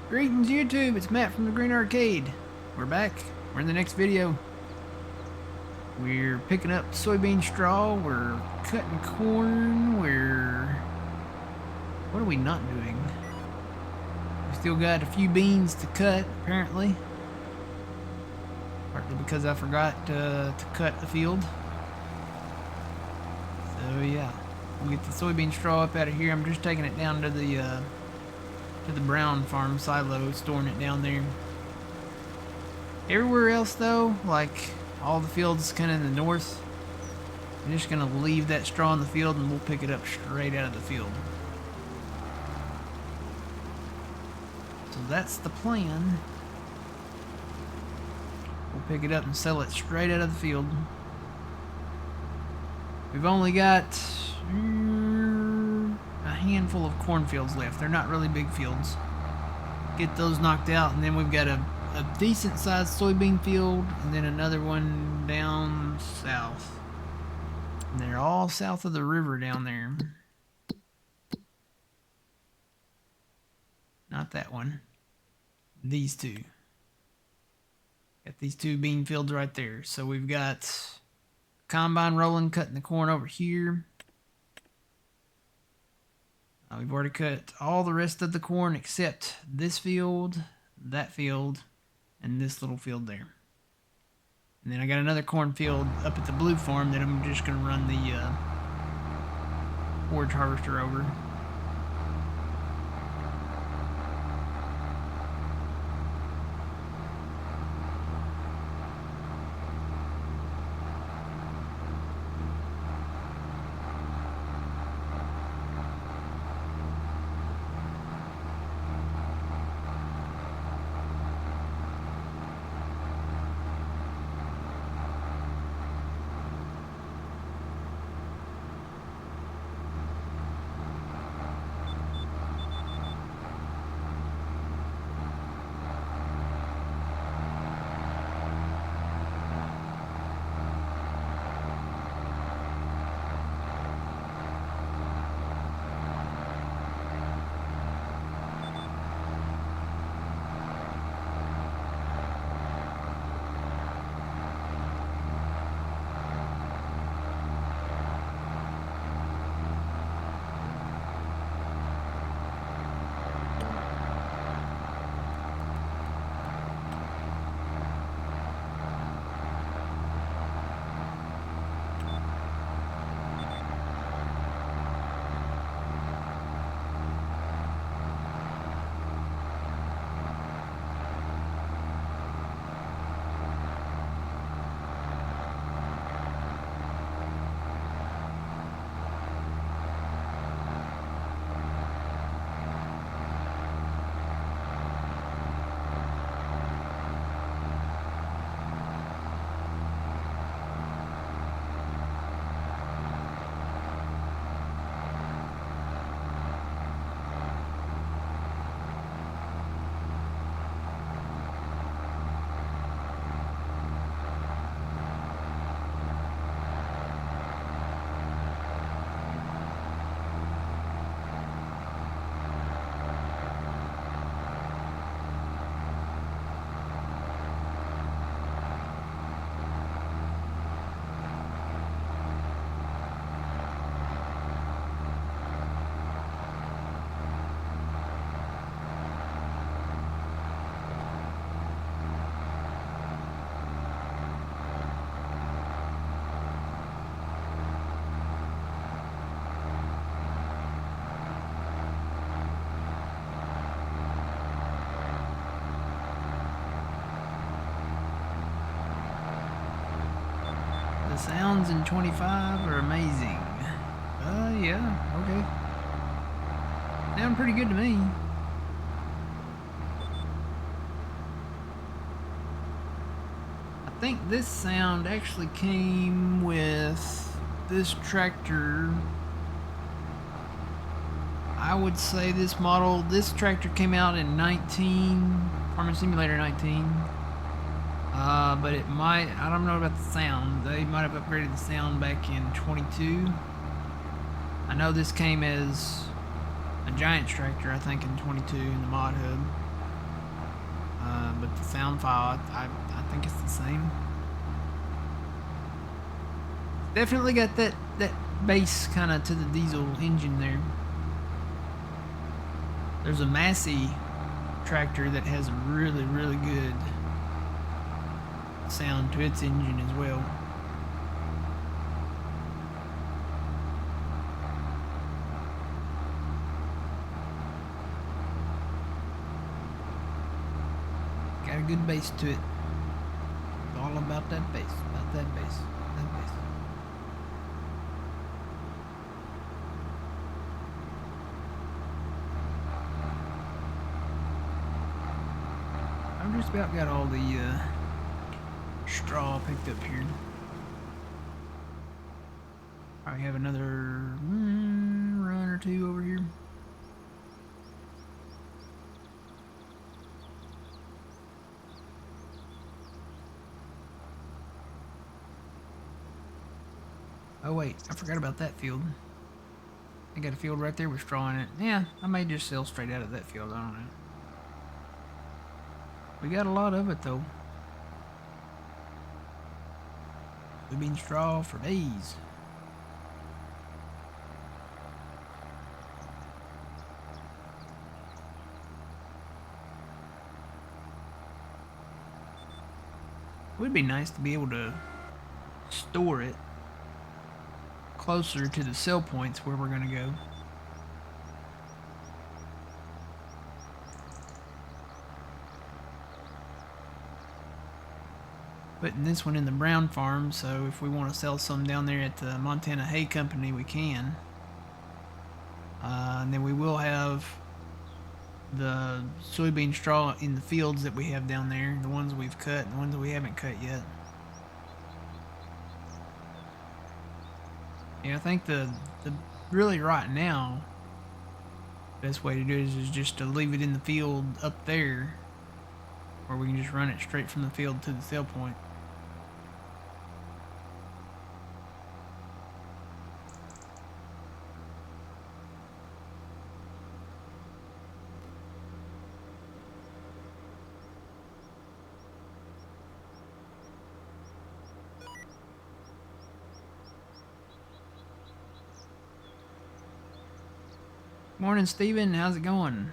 Greetings YouTube, it's Matt from the Green Arcade. We're back. We're in the next video. We're picking up soybean straw, we're cutting corn, what are we not doing? We still got a few beans to cut, apparently. Partly because I forgot to cut the field. So yeah, we'll get the soybean straw up out of here. I'm just taking it down to the brown farm silo, storing it down there. Everywhere else though, like all the fields kind of in the north, I'm just gonna leave that straw in the field and we'll pick it up straight out of the field. So that's the plan. We'll pick it up and sell it straight out of the field. We've only got a handful of cornfields left. They're not really big fields. Get those knocked out, and then we've got a decent sized soybean field, and then another one down south. And they're all south of the river down there. Not that one. These two. Got these two bean fields right there. So we've got combine rolling, cutting the corn over here. We've already cut all the rest of the corn except this field, that field, and this little field there. And then I got another cornfield up at the blue farm that I'm just going to run the forage harvester over. The sounds in 25 are amazing. Yeah, okay. Sound pretty good to me. I think this sound actually came with this tractor. I would say this tractor came out in Farming Simulator 19. But it might, I don't know about the sound. They might have upgraded the sound back in 22. I know this came as a giant tractor, I think, in 22 in the mod hub. but the sound file, I think it's the same. Definitely got that bass kind of to the diesel engine there. There's a Massey tractor that has a really, really good sound to its engine as well. Got a good bass to it. It's all about that bass, about that bass, that bass. I've just about got all the straw picked up here. I have another run or two over here. Oh wait, I forgot about that field. I got a field right there with straw in it. Yeah, I may just sell straight out of that field, I don't know. We got a lot of it though. We've been straw for days. It would be nice to be able to store it closer to the sell points where we're going to go. Putting this one in the brown farm, so if we want to sell some down there at the Montana Hay Company, we can. And then we will have the soybean straw in the fields that we have down there, the ones we've cut and the ones that we haven't cut yet. Yeah, I think the really right now, best way to do it is just to leave it in the field up there, where we can just run it straight from the field to the sale point. Morning, Steven. How's it going?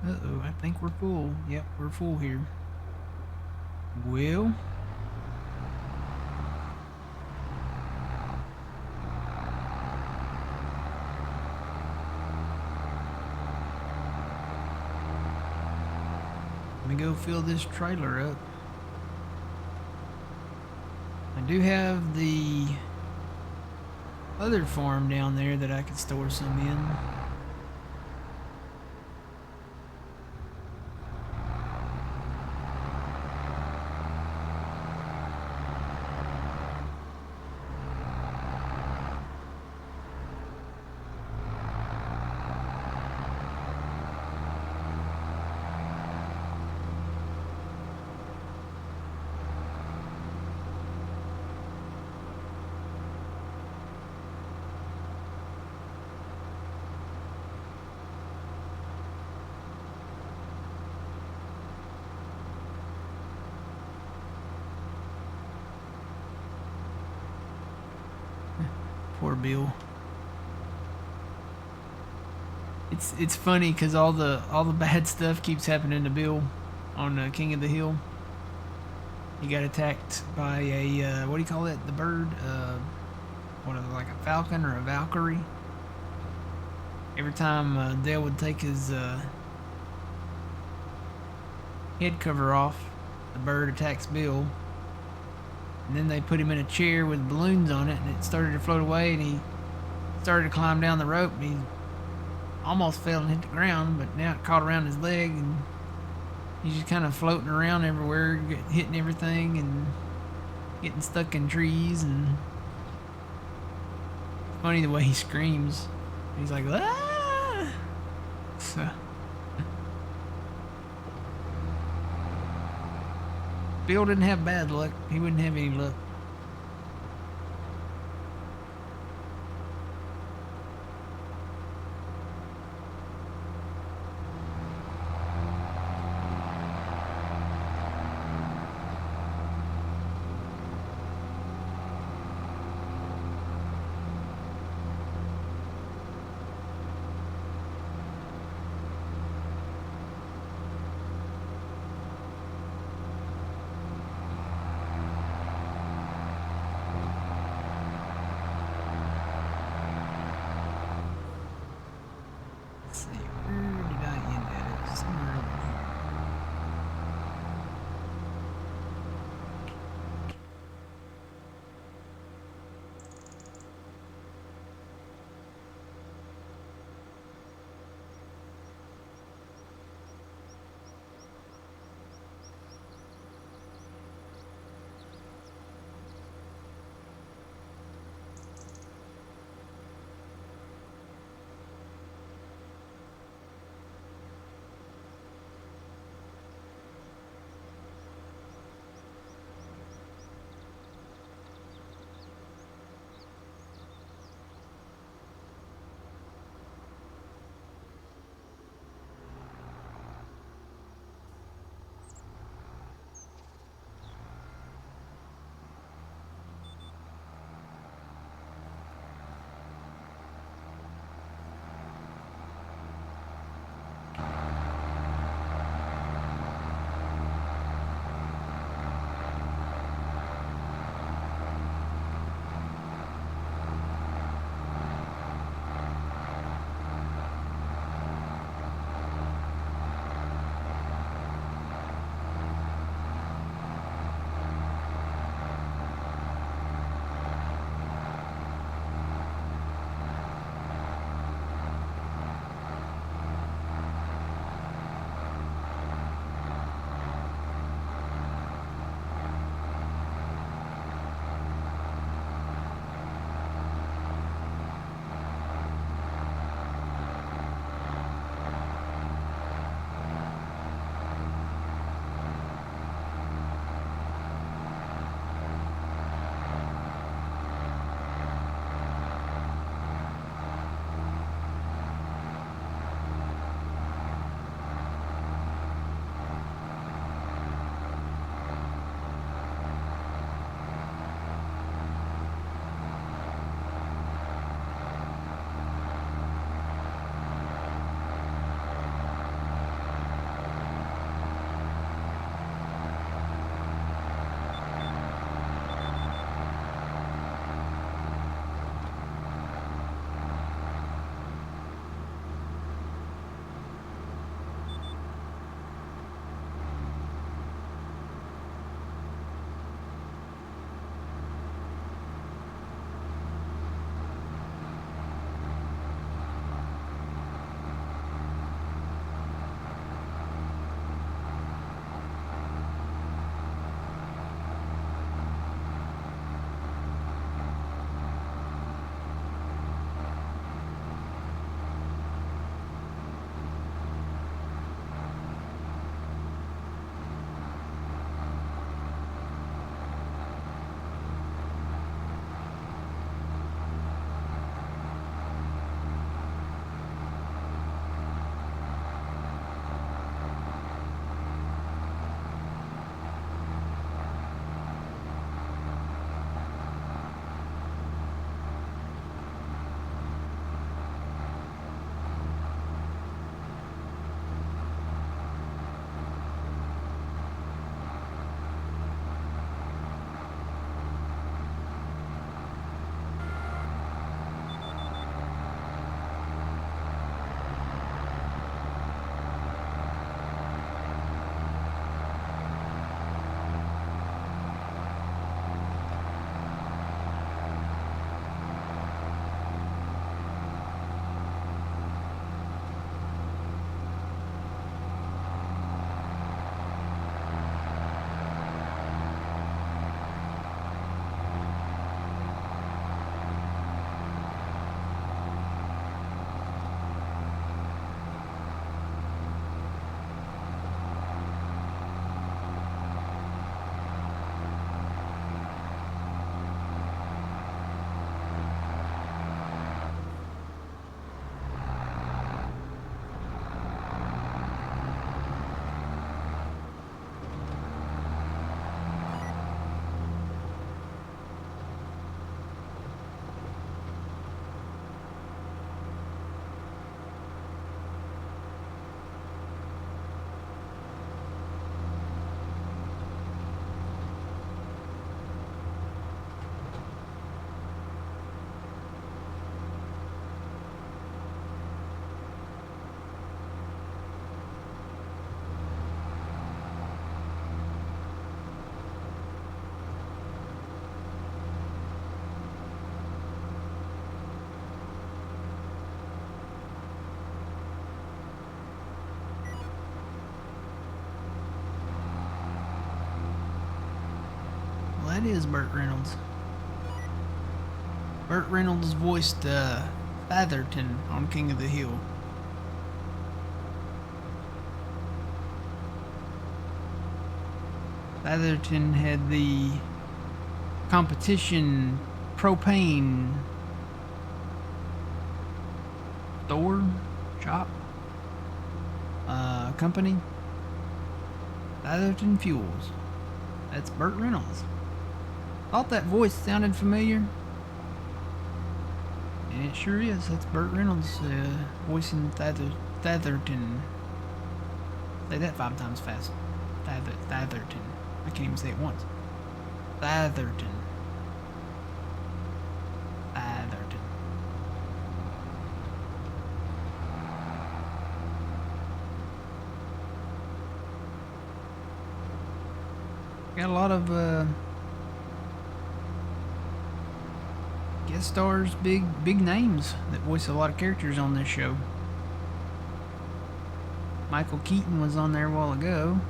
Uh-oh, I think we're full. Yep, we're full here. Well, let me go fill this trailer up. I do have the other farm down there that I could store some in. Poor Bill. It's funny because all the bad stuff keeps happening to Bill on King of the Hill. He got attacked by a what do you call it? The bird? What is it, like a falcon or a Valkyrie? Every time Dale would take his head cover off, the bird attacks Bill. And then they put him in a chair with balloons on it, and it started to float away, and he started to climb down the rope, and he almost fell and hit the ground, but now it caught around his leg, and he's just kind of floating around everywhere, hitting everything, and getting stuck in trees, and it's funny the way he screams. He's like, ah! So, Bill didn't have bad luck. He wouldn't have any luck. that is Burt Reynolds. Burt Reynolds voiced Atherton on King of the Hill. Atherton had the competition propane store, shop, company. Atherton Fuels. That's Burt Reynolds. Thought that voice sounded familiar. And it sure is. That's Burt Reynolds voicing Atherton. Say that 5 times fast. Atherton. I can't even say it once. Atherton. Atherton. Got a lot of guest stars, big names that voice a lot of characters on this show. Michael Keaton was on there a while ago.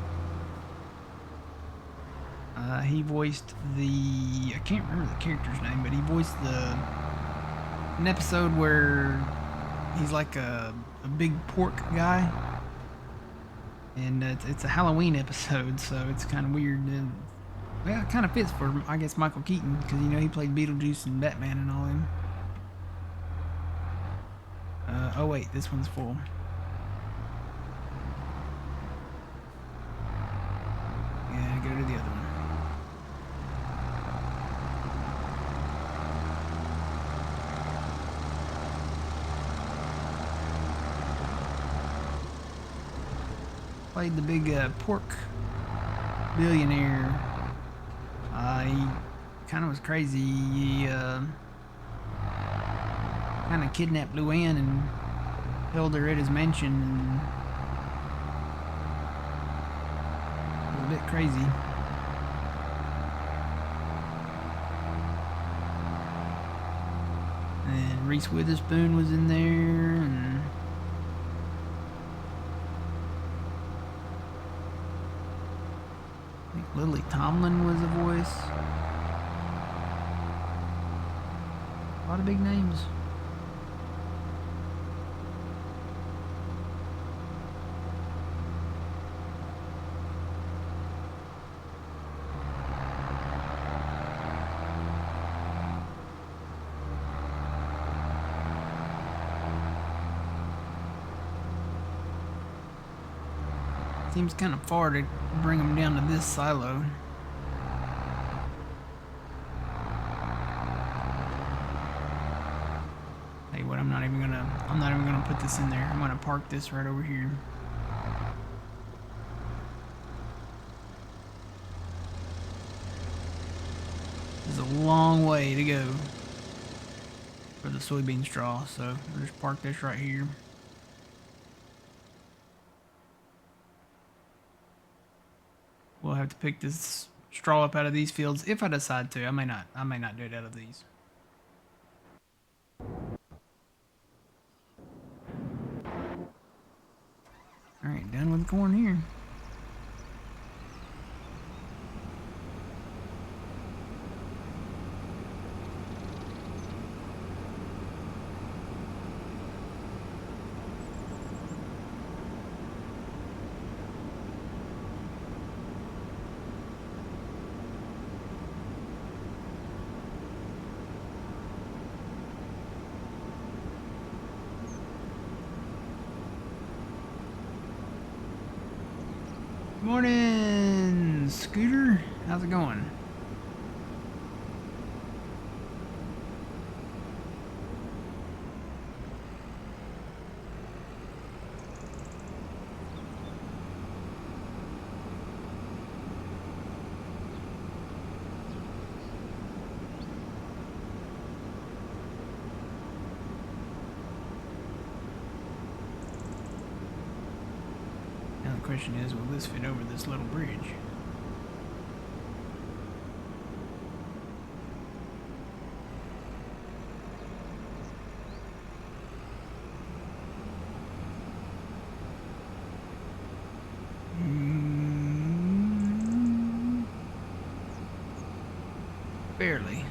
He voiced I can't remember the character's name, but he voiced an episode where he's like a big pork guy. And it's a Halloween episode, so it's kind of weird. And, well, it kind of fits for, I guess, Michael Keaton, because, you know, he played Beetlejuice and Batman and all them. Oh, wait, this one's full. Yeah, go to the other one. Played the big pork billionaire. He kind of was crazy. He kind of kidnapped Luann and held her at his mansion. And it was a bit crazy. And Reese Witherspoon was in there, and Lily Tomlin was a voice. A lot of big names. Seems kind of far to bring them down to this silo. Hey, what? I'm not even gonna put this in there. I'm gonna park this right over here. There's a long way to go for the soybean straw, so we'll just park this right here. We'll have to pick this straw up out of these fields if I decide to. I may not do it out of these. Alright, done with the corn here. Morning, Scooter. How's it going? Now the question is, will this fit over this little bridge? barely.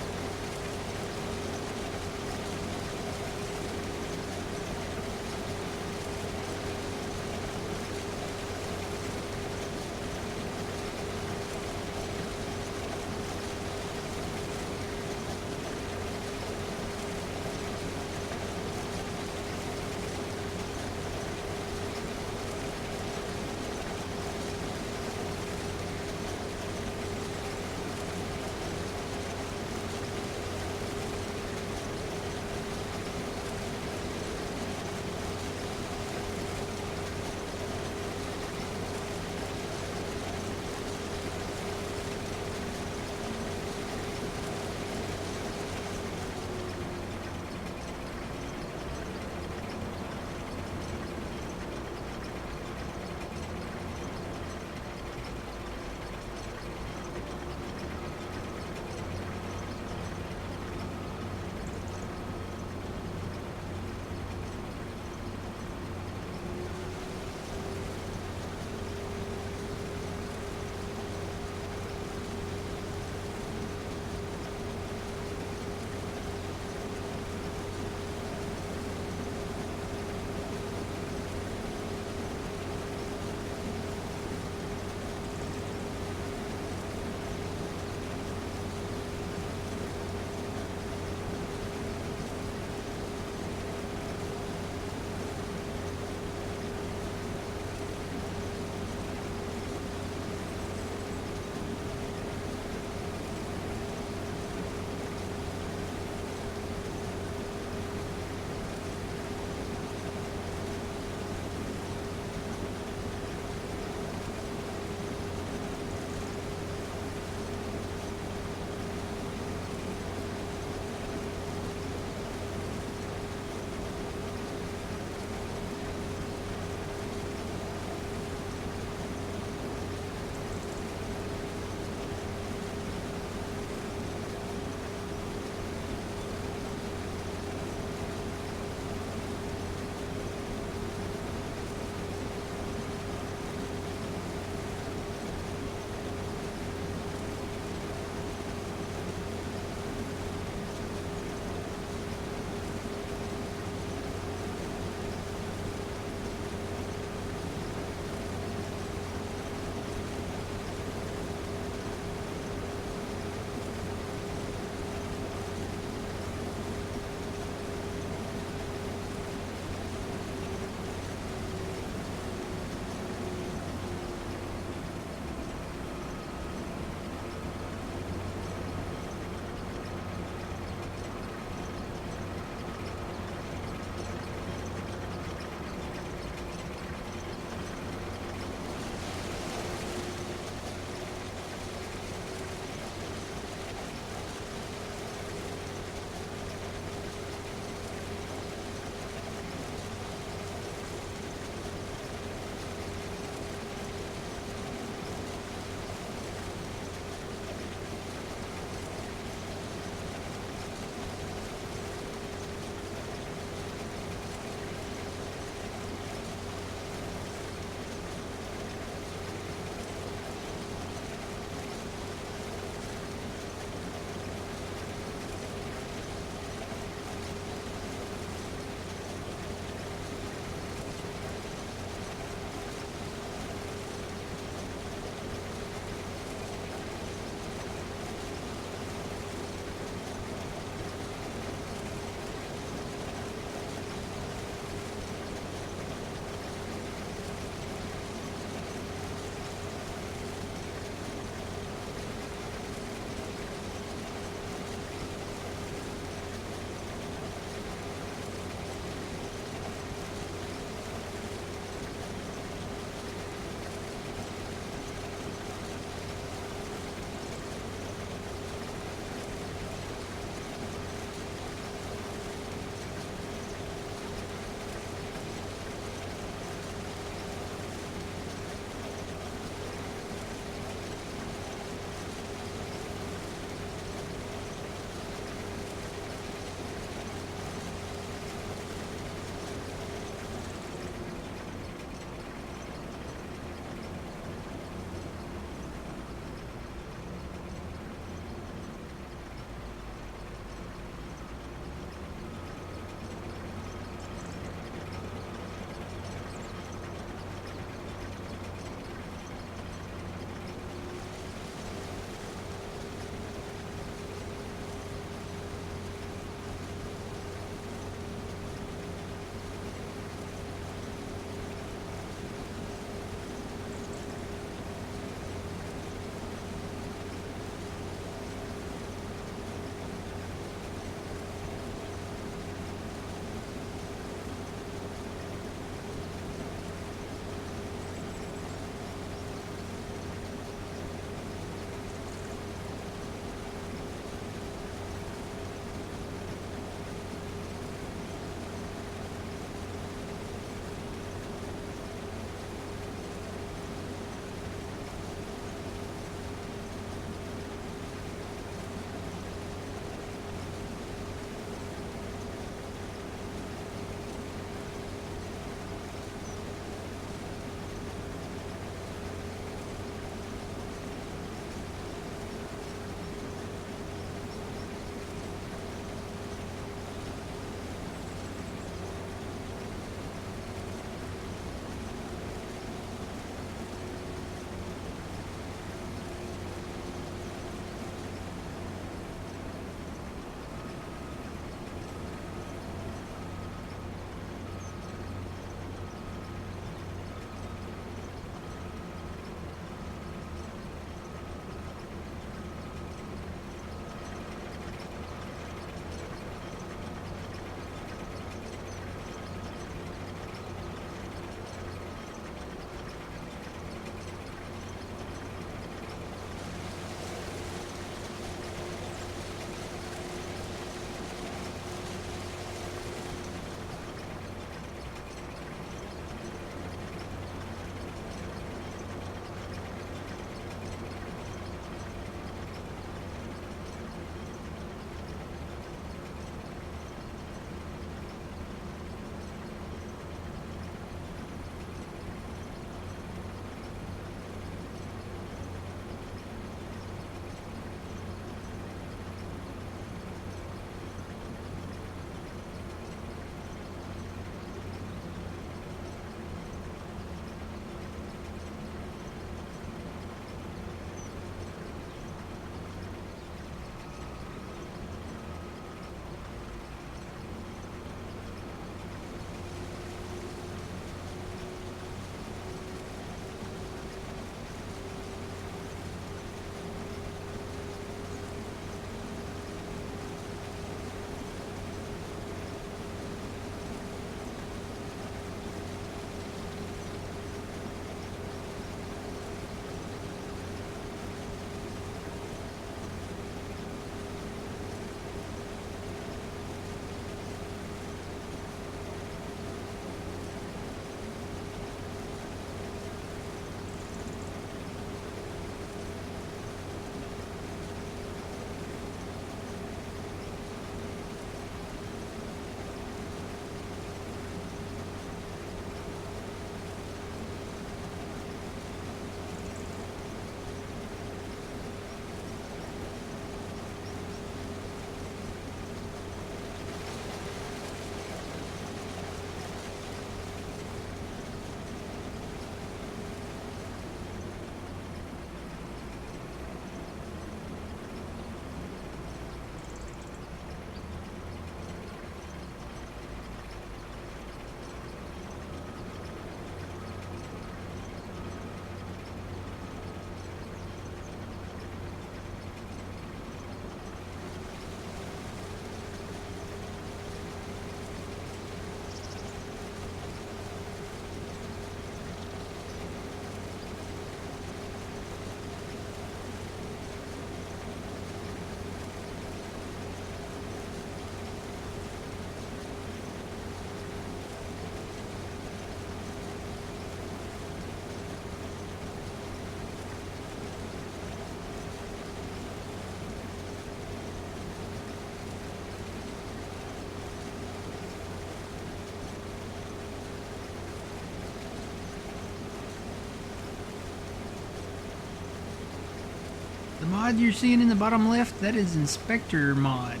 mod you're seeing in the bottom left, that is Inspector mod.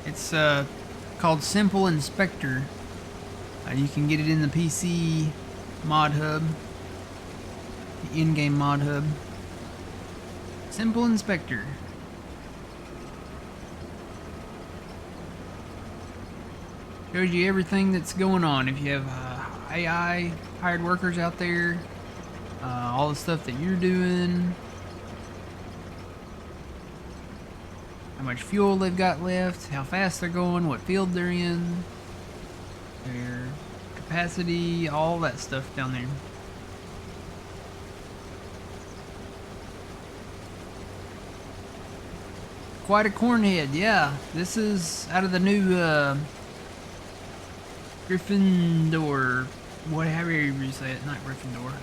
It's called Simple Inspector. You can get it in the PC mod hub, the in-game mod hub. Simple Inspector. Shows you everything that's going on. If you have AI hired workers out there, all the stuff that you're doing, how much fuel they've got left, how fast they're going, what field they're in, their capacity, all that stuff down there. Quite a cornhead, yeah. This is out of the new Gryffindor, whatever you say it, not Gryffindor.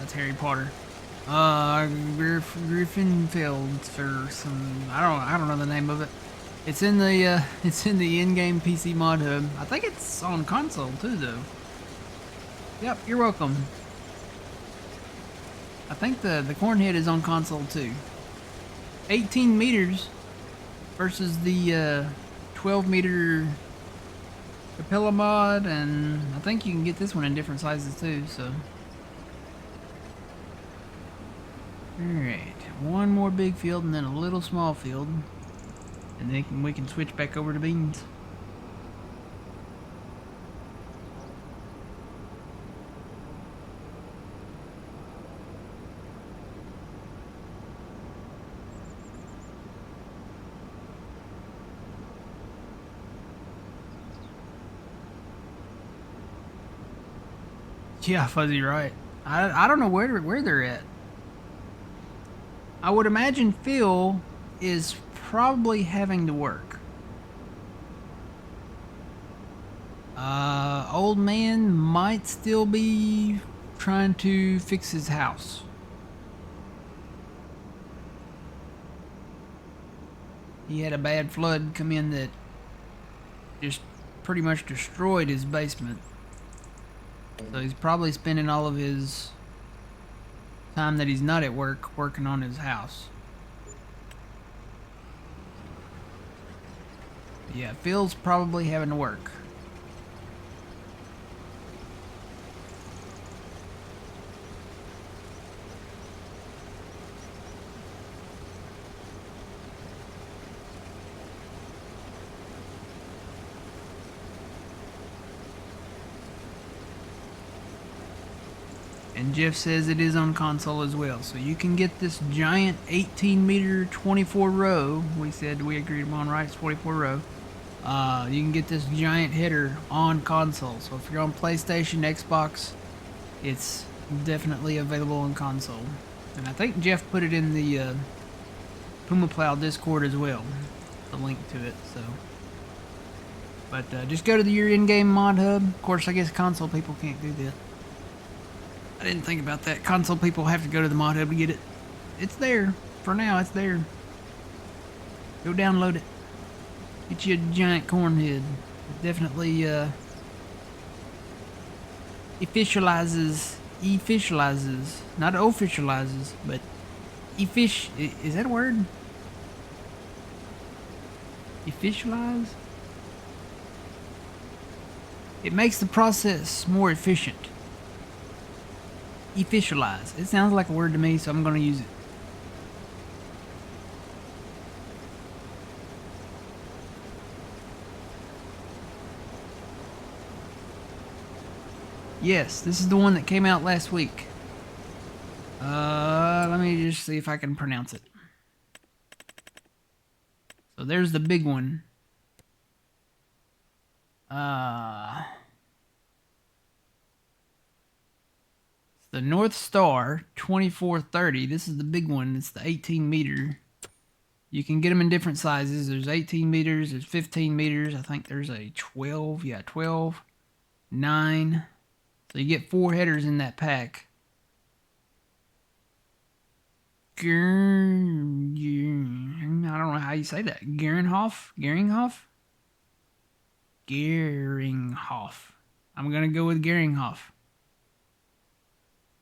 That's Harry Potter. Gryffindor or some, I don't know the name of it. It's in the in-game PC mod hub. I think it's on console too, though. Yep, you're welcome. I think the cornhead is on console too. 18 meters versus the 12 meter Capella mod, and I think you can get this one in different sizes too, so. Alright, one more big field and then a little small field. And then we can switch back over to beans. Yeah, Fuzzy, right. I don't know where they're at. I would imagine Phil is probably having to work. Old man might still be trying to fix his house. He had a bad flood come in that just pretty much destroyed his basement. So he's probably spending all of his time that he's not at work working on his house. But yeah, Phil's probably having to work. And Jeff says it is on console as well. So you can get this giant 18 meter 24 row. We said we agreed upon, right? It's 24 row. You can get this giant header on console. So if you're on PlayStation, Xbox, it's definitely available on console. And I think Jeff put it in the Puma Plow Discord as well. The link to it. So, but just go to your in-game mod hub. Of course, I guess console people can't do that. I didn't think about that. Console people have to go to the mod hub to get it. It's there. For now, it's there. Go download it. Get you a giant cornhead. It definitely officializes, not officializes, but is that a word? Officialize? It makes the process more efficient. Officialize. It sounds like a word to me, so I'm going to use it. Yes, this is the one that came out last week. Let me just see if I can pronounce it. So there's the big one. The North Star 2430. This is the big one. It's the 18 meter. You can get them in different sizes. There's 18 meters. There's 15 meters. I think there's a 12. Yeah, 12. 9. So you get 4 headers in that pack. I don't know how you say that. Geringhoff? I'm going to go with Geringhoff.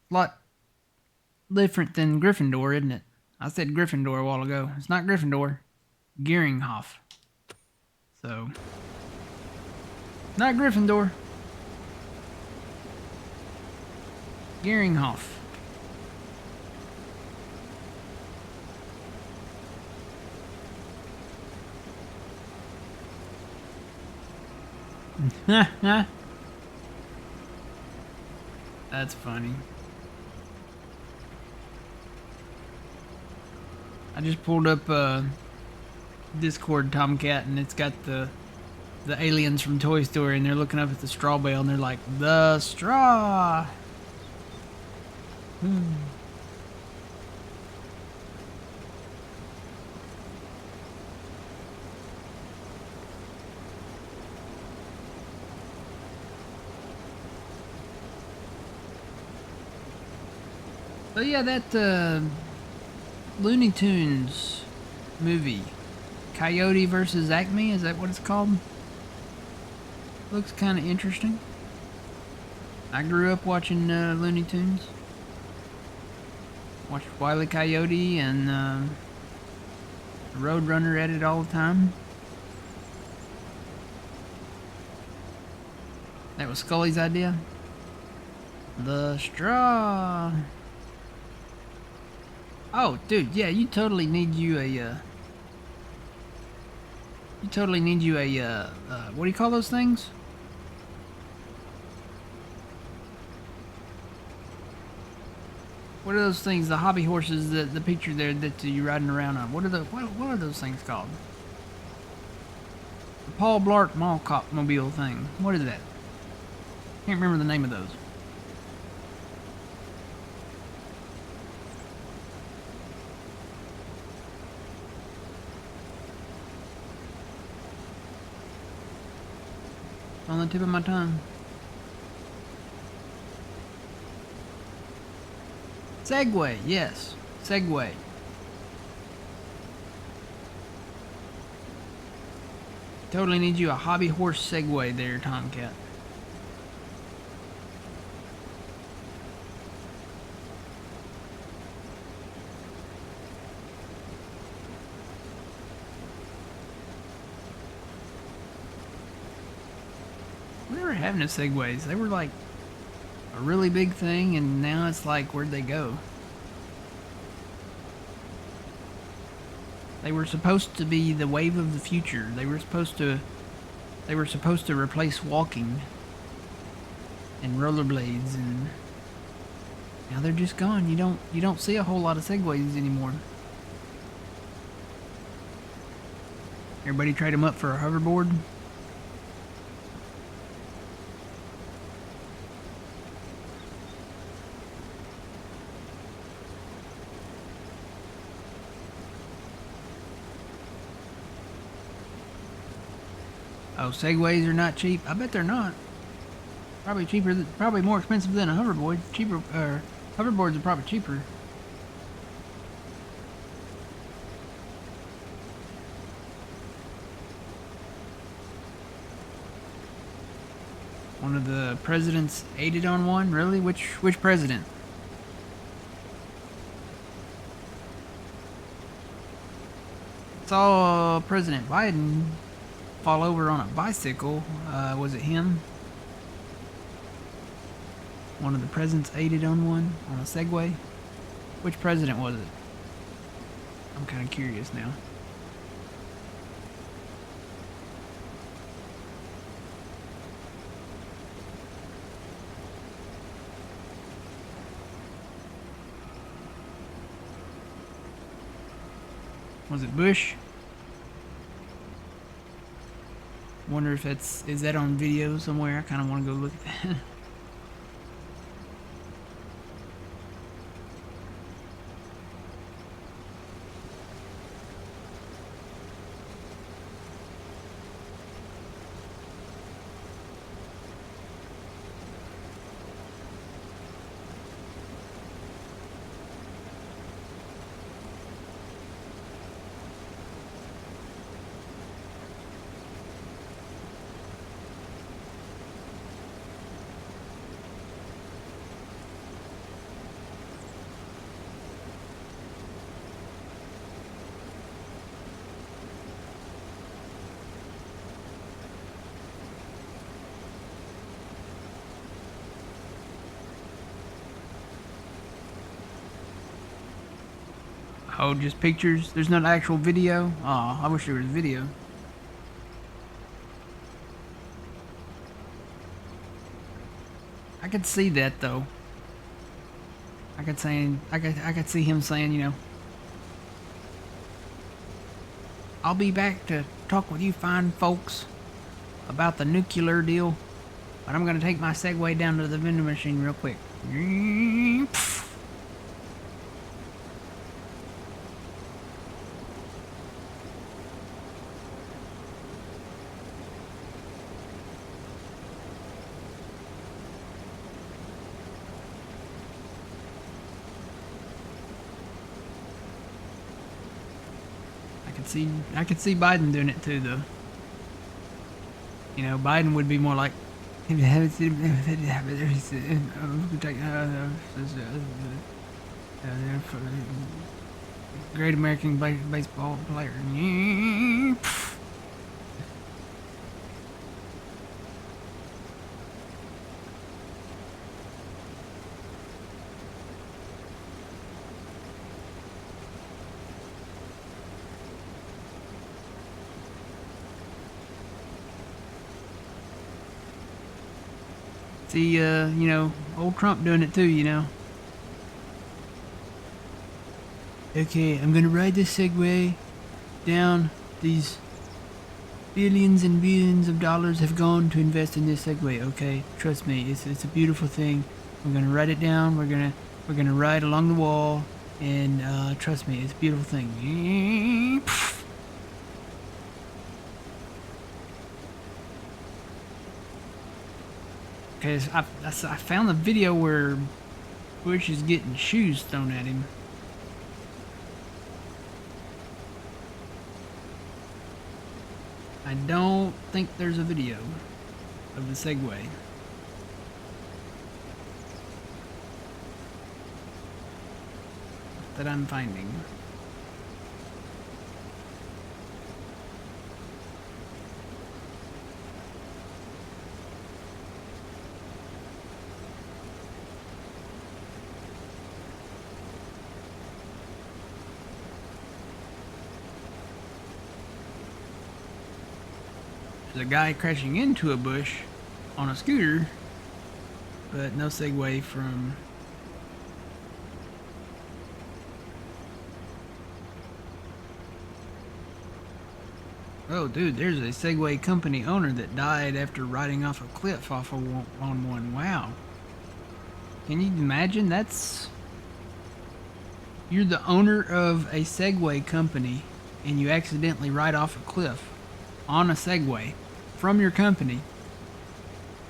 A lot different than Gryffindor, isn't it? I said Gryffindor a while ago. It's not Gryffindor. Gearinghoff. So, not Gryffindor. Gearinghoff. That's funny. I just pulled up Discord Tomcat, and it's got the aliens from Toy Story, and they're looking up at the straw bale, and they're like, "The straw." So yeah, that Looney Tunes movie, Coyote versus Acme, is that what it's called? Looks kind of interesting. I grew up watching Looney Tunes. Watched Wile E. Coyote and Roadrunner at it all the time. That was Scully's idea. The straw. Oh, dude, yeah, you totally need you a, what do you call those things? What are those things, the hobby horses, the picture there that you're riding around on? What are those things called? The Paul Blart Mall Cop Mobile thing. What is that? Can't remember the name of those. On the tip of my tongue. Segway, yes. Segway. Totally need you a hobby horse Segway there, Tomcat. We were having the Segways. They were like a really big thing, and now it's like, where'd they go? They were supposed to be the wave of the future. They were supposed to replace walking and rollerblades, and now they're just gone. You don't see a whole lot of Segways anymore. Everybody trade them up for a hoverboard. Oh, Segways are not cheap. I bet they're not. Probably cheaper. Probably more expensive than a hoverboard. Hoverboards are probably cheaper. One of the presidents aided on one. Really? Which president? Saw President Biden fall over on a bicycle. Was it him? One of the presidents aided on one on a Segway. Which president was it? I'm kind of curious now. Was it Bush? Wonder if is that on video somewhere? I kind of want to go look at that. Oh, just pictures? There's not actual video? Oh, I wish there was video. I could see that though. I could see him saying, you know, I'll be back to talk with you fine folks about the nuclear deal, but I'm gonna take my Segway down to the vending machine real quick. I could see Biden doing it too, though. You know, Biden would be more like, great American baseball player. See, you know, old Trump doing it too, you know. Okay, I'm gonna ride this Segway down. These billions and billions of dollars have gone to invest in this Segway. Okay, trust me, it's a beautiful thing. We're gonna ride it down. We're gonna ride along the wall, and trust me, it's a beautiful thing. Because I found the video where Bush is getting shoes thrown at him. I don't think there's a video of the Segway. That I'm finding. There's a guy crashing into a bush on a scooter, but no Segway from. Oh, dude, there's a Segway company owner that died after riding off a cliff on one. Wow. Can you imagine? You're the owner of a Segway company and you accidentally ride off a cliff on a Segway from your company.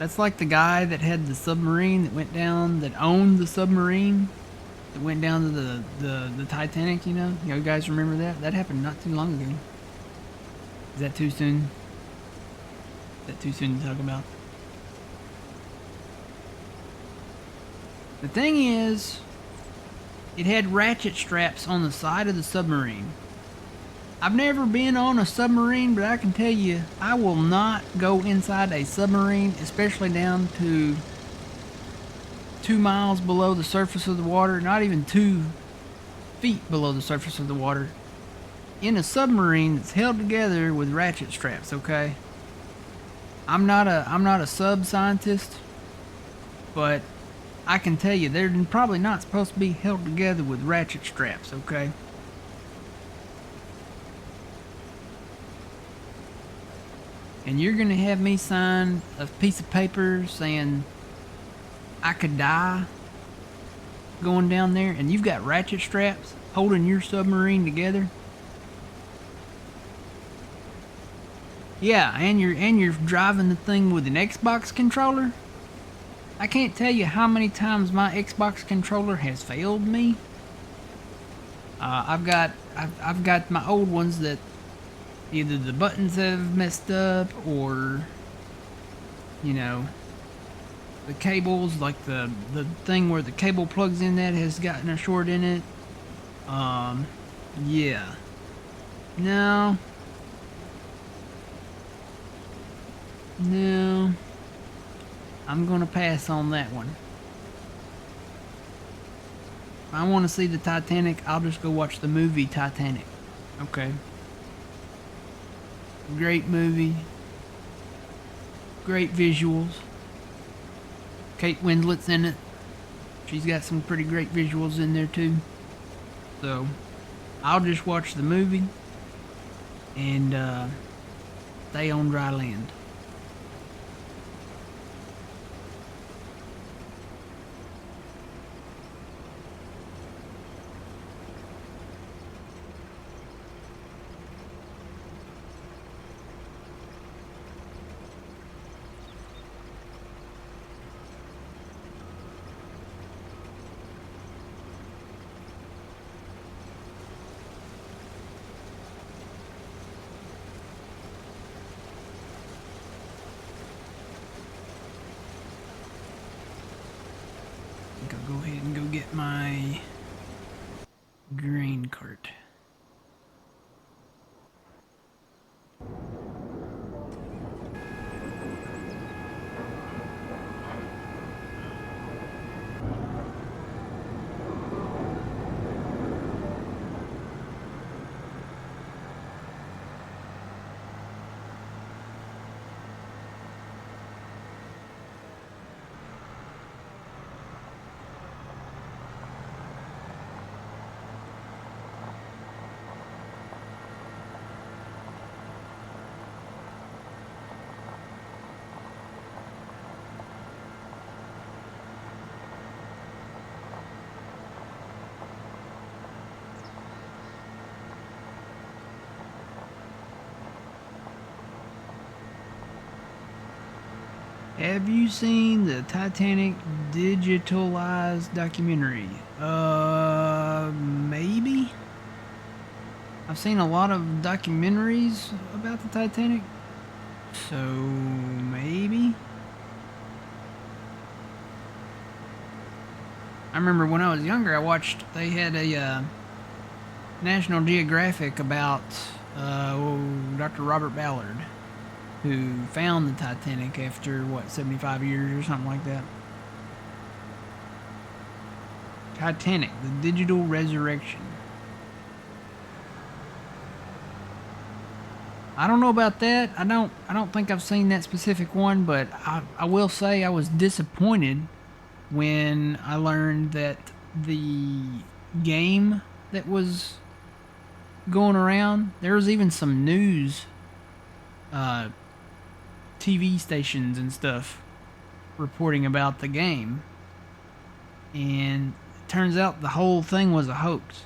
That's like the guy that had the submarine that went down, that owned the submarine that went down to the Titanic, you know? You guys remember that? That happened not too long ago. Is that too soon? Is that too soon to talk about? The thing is, it had ratchet straps on the side of the submarine. I've never been on a submarine, but I can tell you, I will not go inside a submarine, especially down to 2 miles below the surface of the water, not even 2 feet below the surface of the water, in a submarine that's held together with ratchet straps, okay? I'm not a sub scientist, but I can tell you they're probably not supposed to be held together with ratchet straps, okay? And you're gonna have me sign a piece of paper saying I could die going down there, and you've got ratchet straps holding your submarine together? Yeah, and you're driving the thing with an Xbox controller? I can't tell you how many times my Xbox controller has failed me. I've got my old ones that either the buttons have messed up, or you know, the cables, like the thing where the cable plugs in, that has gotten a short in it. Yeah. No, I'm gonna pass on that one. I want to see the Titanic, I'll just go watch the movie Titanic. Okay. Great movie. Great visuals. Kate Winslet's in it. She's got some pretty great visuals in there too. So, I'll just watch the movie and stay on dry land. I'll go ahead and go get my grain cart. Have you seen the Titanic digitalized documentary? Maybe? I've seen a lot of documentaries about the Titanic, so maybe? I remember when I was younger, they had a National Geographic about Dr. Robert Ballard, who found the Titanic after, what, 75 years or something like that? Titanic, the digital resurrection. I don't know about that. I don't think I've seen that specific one, but I will say I was disappointed when I learned that the game that was going around, there was even some news TV stations and stuff reporting about the game, and it turns out the whole thing was a hoax.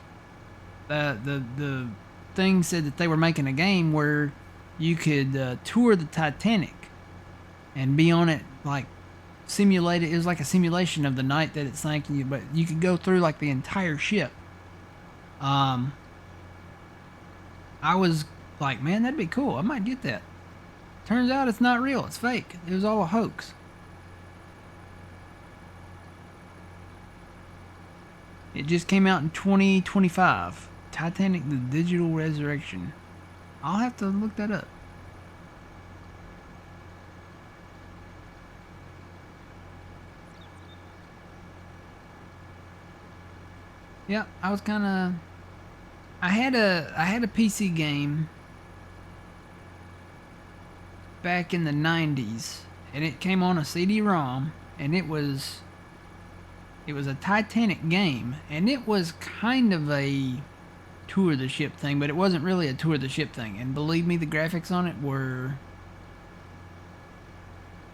The thing said that they were making a game where you could tour the Titanic and be on it, like simulate it. It was like a simulation of the night that it sank, but you could go through like the entire ship. I was like, man, that'd be cool. I might get that. Turns out it's not real. It's fake. It was all a hoax. It just came out in 2025. Titanic, the digital resurrection. I'll have to look that up. Yeah, I was kind of... I had a PC game back in the 90s, and it came on a CD-ROM, and it was a Titanic game, and it was kind of a tour of the ship thing, but it wasn't really a tour of the ship thing. And believe me, the graphics on it were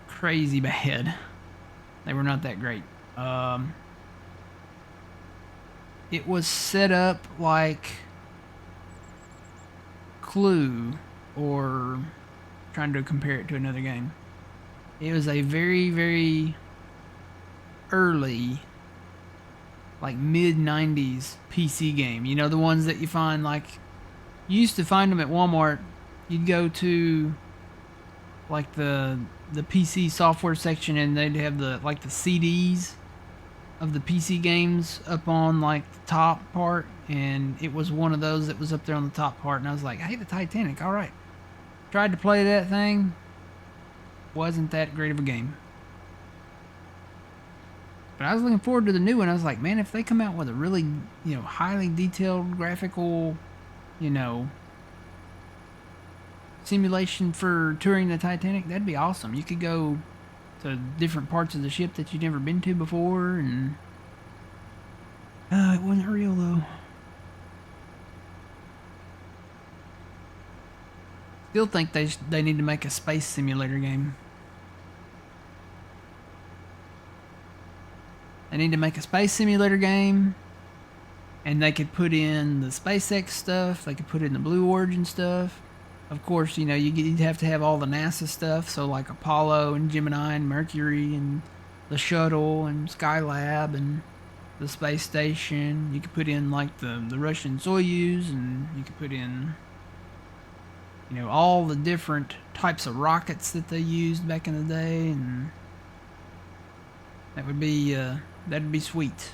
crazy bad. They were not that great. It was set up like Clue, or trying to compare it to another game. It was a very, very early, like mid-90s PC game. You know, the ones that you find, like, you used to find them at Walmart. You'd go to like the PC software section, and they'd have the CDs of the PC games up on like the top part, and it was one of those that was up there on the top part, and I was like, hey, the Titanic, all right. Tried to play that thing. Wasn't that great of a game. But I was looking forward to the new one. I was like, man, if they come out with a really, highly detailed graphical, you know, simulation for touring the Titanic, that'd be awesome. You could go to different parts of the ship that you've never been to before, and it wasn't real though. Still think they need to make a space simulator game. They need to make a space simulator game, and they could put in the SpaceX stuff. They could put in the Blue Origin stuff. Of course, you'd have to have all the NASA stuff, so like Apollo and Gemini and Mercury and the shuttle and Skylab and the space station. You could put in like the Russian Soyuz, and you could put in all the different types of rockets that they used back in the day, and that'd be sweet.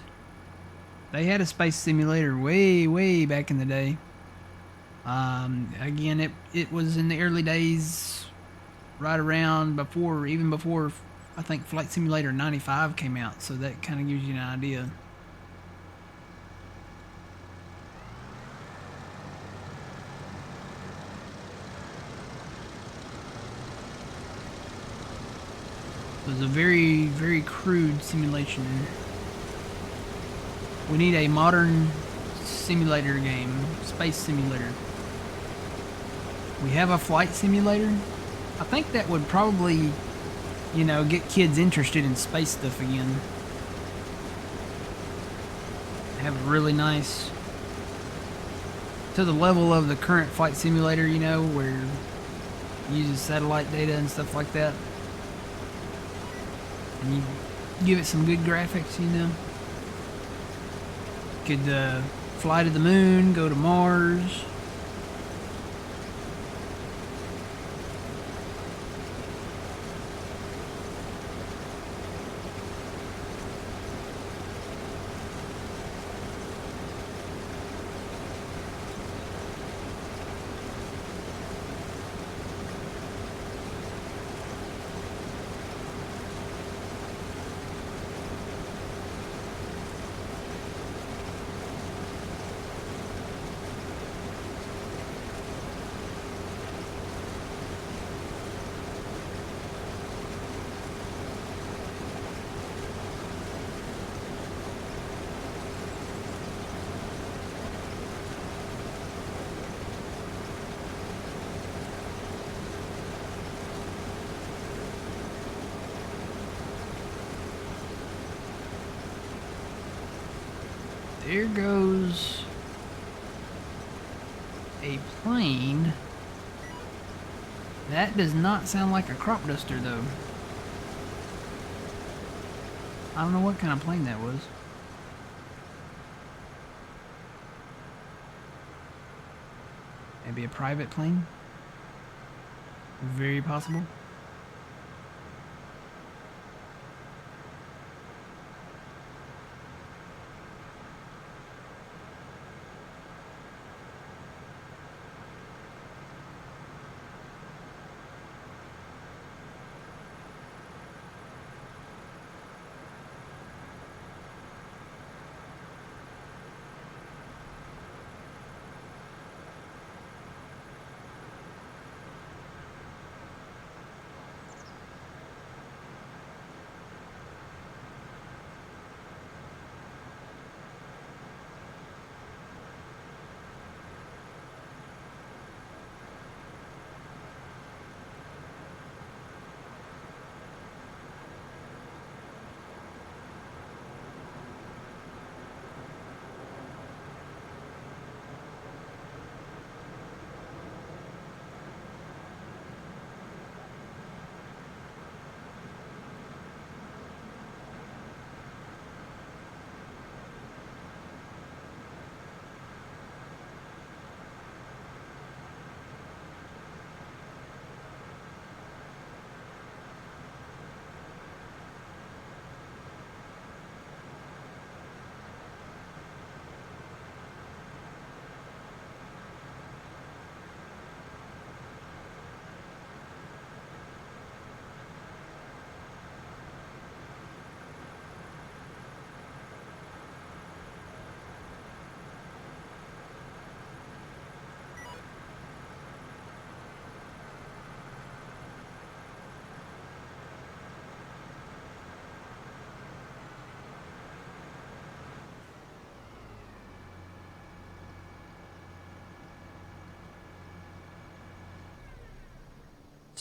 They had a space simulator way back in the day. Again, it was in the early days, right around even before I think Flight Simulator 95 came out, so that kind of gives you an idea. It was a very crude simulation. We need a modern simulator game, space simulator. We have a flight simulator. I think that would probably, get kids interested in space stuff again. Have a really nice, to the level of the current flight simulator, where it uses satellite data and stuff like that. And you give it some good graphics, Could fly to the moon, go to Mars. There goes a plane. That does not sound like a crop duster, though. I don't know what kind of plane that was. Maybe a private plane? Very possible.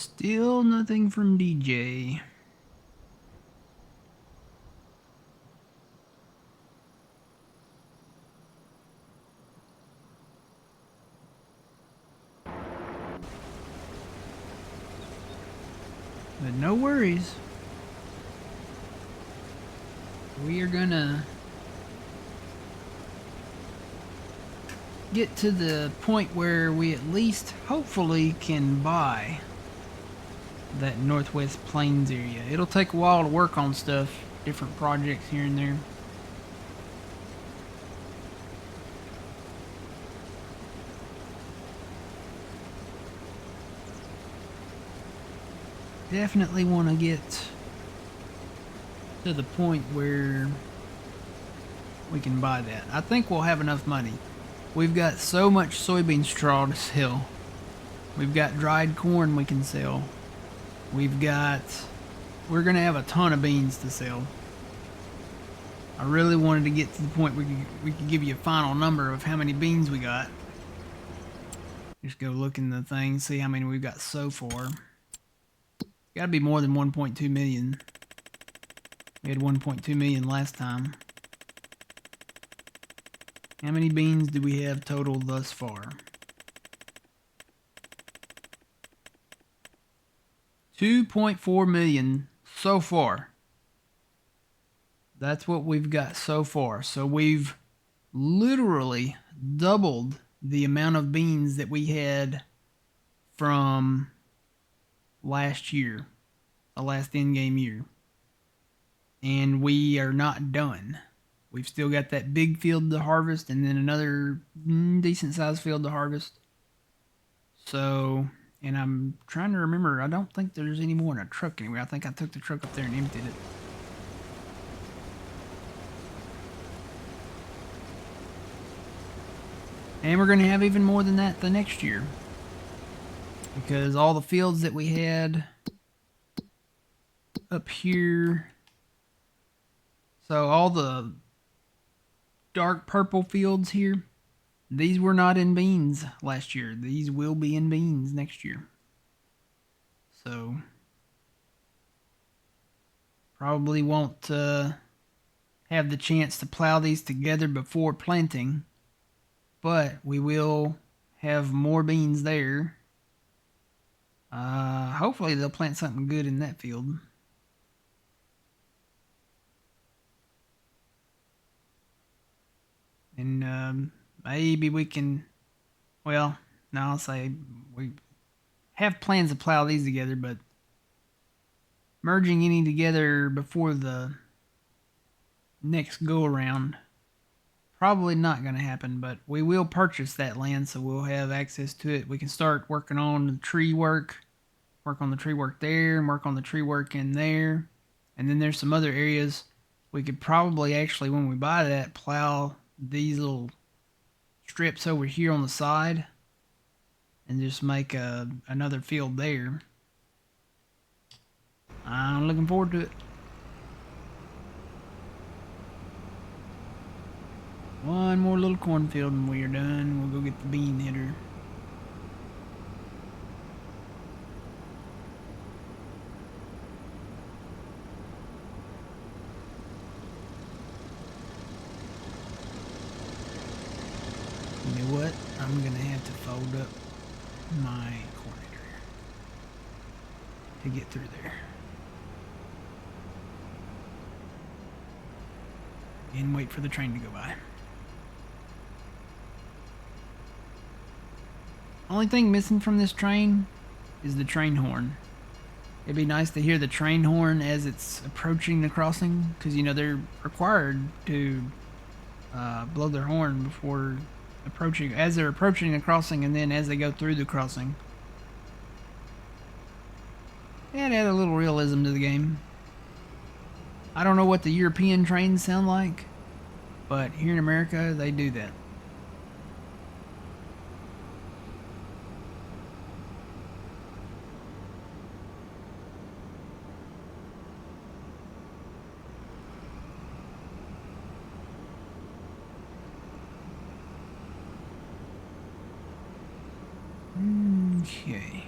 Still nothing from DJ. But no worries. We are gonna get to the point where we at least hopefully can buy that Northwest Plains area. It'll take a while to work on stuff, different projects here and there. Definitely want to get to the point where we can buy that. I think we'll have enough money. We've got so much soybean straw to sell. We've got dried corn we can sell. We're gonna have a ton of beans to sell. I really wanted to get to the point where we could give you a final number of how many beans we got. Just go look in the thing, see how many we've got so far. Got to be more than 1.2 million. We had 1.2 million last time. How many beans do we have total thus far? 2.4 million so far. That's what we've got so far. So we've literally doubled the amount of beans that we had from last year, the last in-game year. And we are not done. We've still got that big field to harvest and then another decent sized field to harvest. So, and I'm trying to remember, I don't think there's any more in a truck anywhere. I think I took the truck up there and emptied it. And we're going to have even more than that the next year. Because all the fields that we had up here, so all the dark purple fields here, these were not in beans last year. These will be in beans next year. So probably won't have the chance to plow these together before planting, but we will have more beans there. Hopefully they'll plant something good in that field. And maybe we can, well, no, I'll say we have plans to plow these together, but merging any together before the next go around, probably not going to happen, but we will purchase that land, so we'll have access to it. We can start working on the tree work on the tree work there, and work on the tree work in there. And then there's some other areas we could probably actually, when we buy that, plow these little strips over here on the side and just make another field there. I'm looking forward to it. One more little cornfield and we are done. We'll go get the bean hitter. You know what? I'm gonna have to fold up my corn hitter to get through there. And wait for the train to go by. Only thing missing from this train is the train horn. It'd be nice to hear the train horn as it's approaching the crossing, because you know they're required to blow their horn before approaching, as they're approaching the crossing, and then as they go through the crossing. Yeah, it added a little realism to the game. I don't know what the European trains sound like, but here in America they do that. Okay.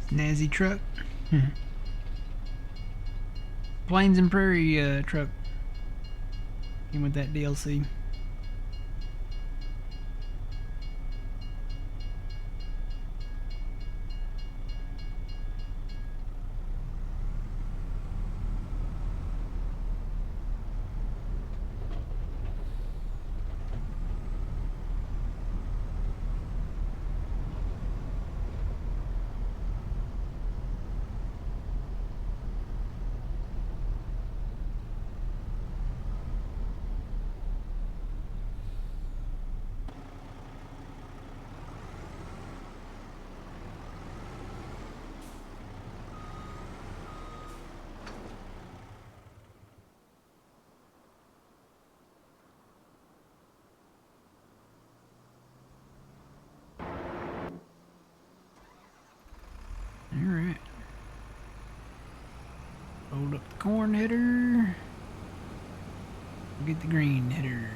Snazzy truck. Plains and Prairie truck. Came with that DLC. Alright. Hold up the corn header. Get the green header.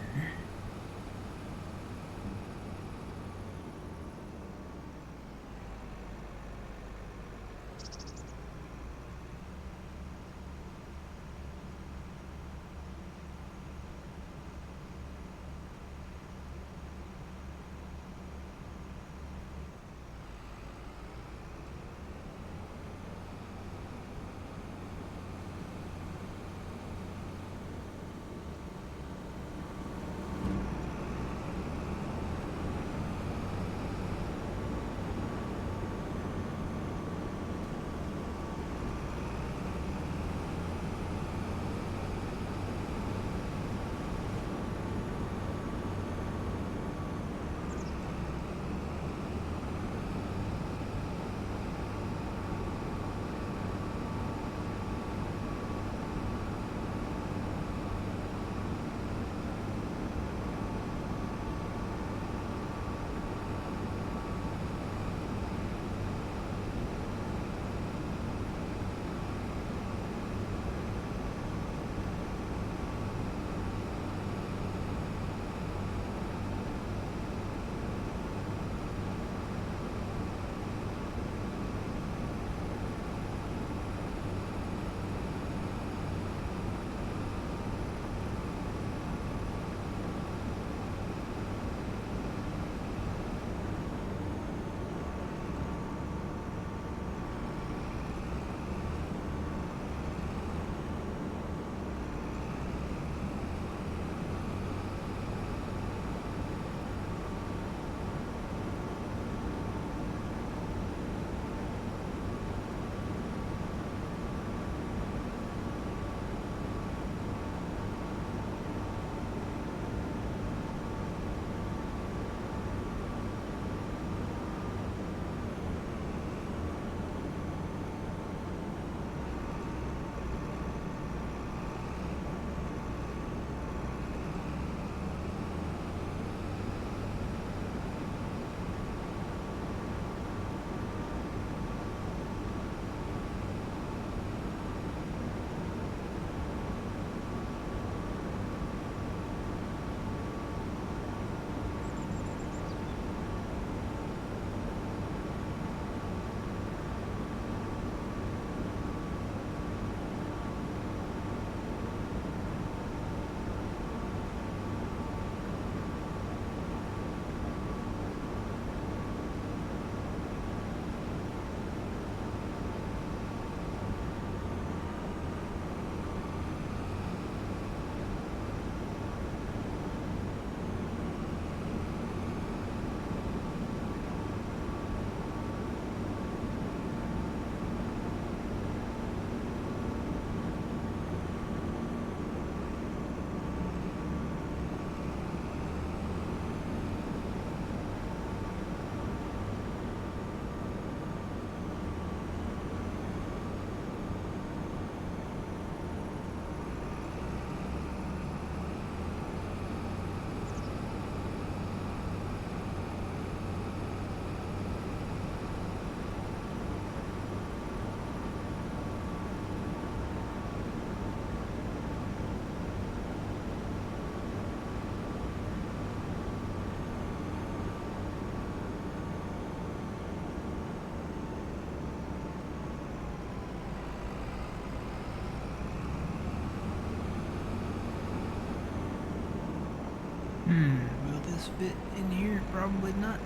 Will this fit in here? Probably not.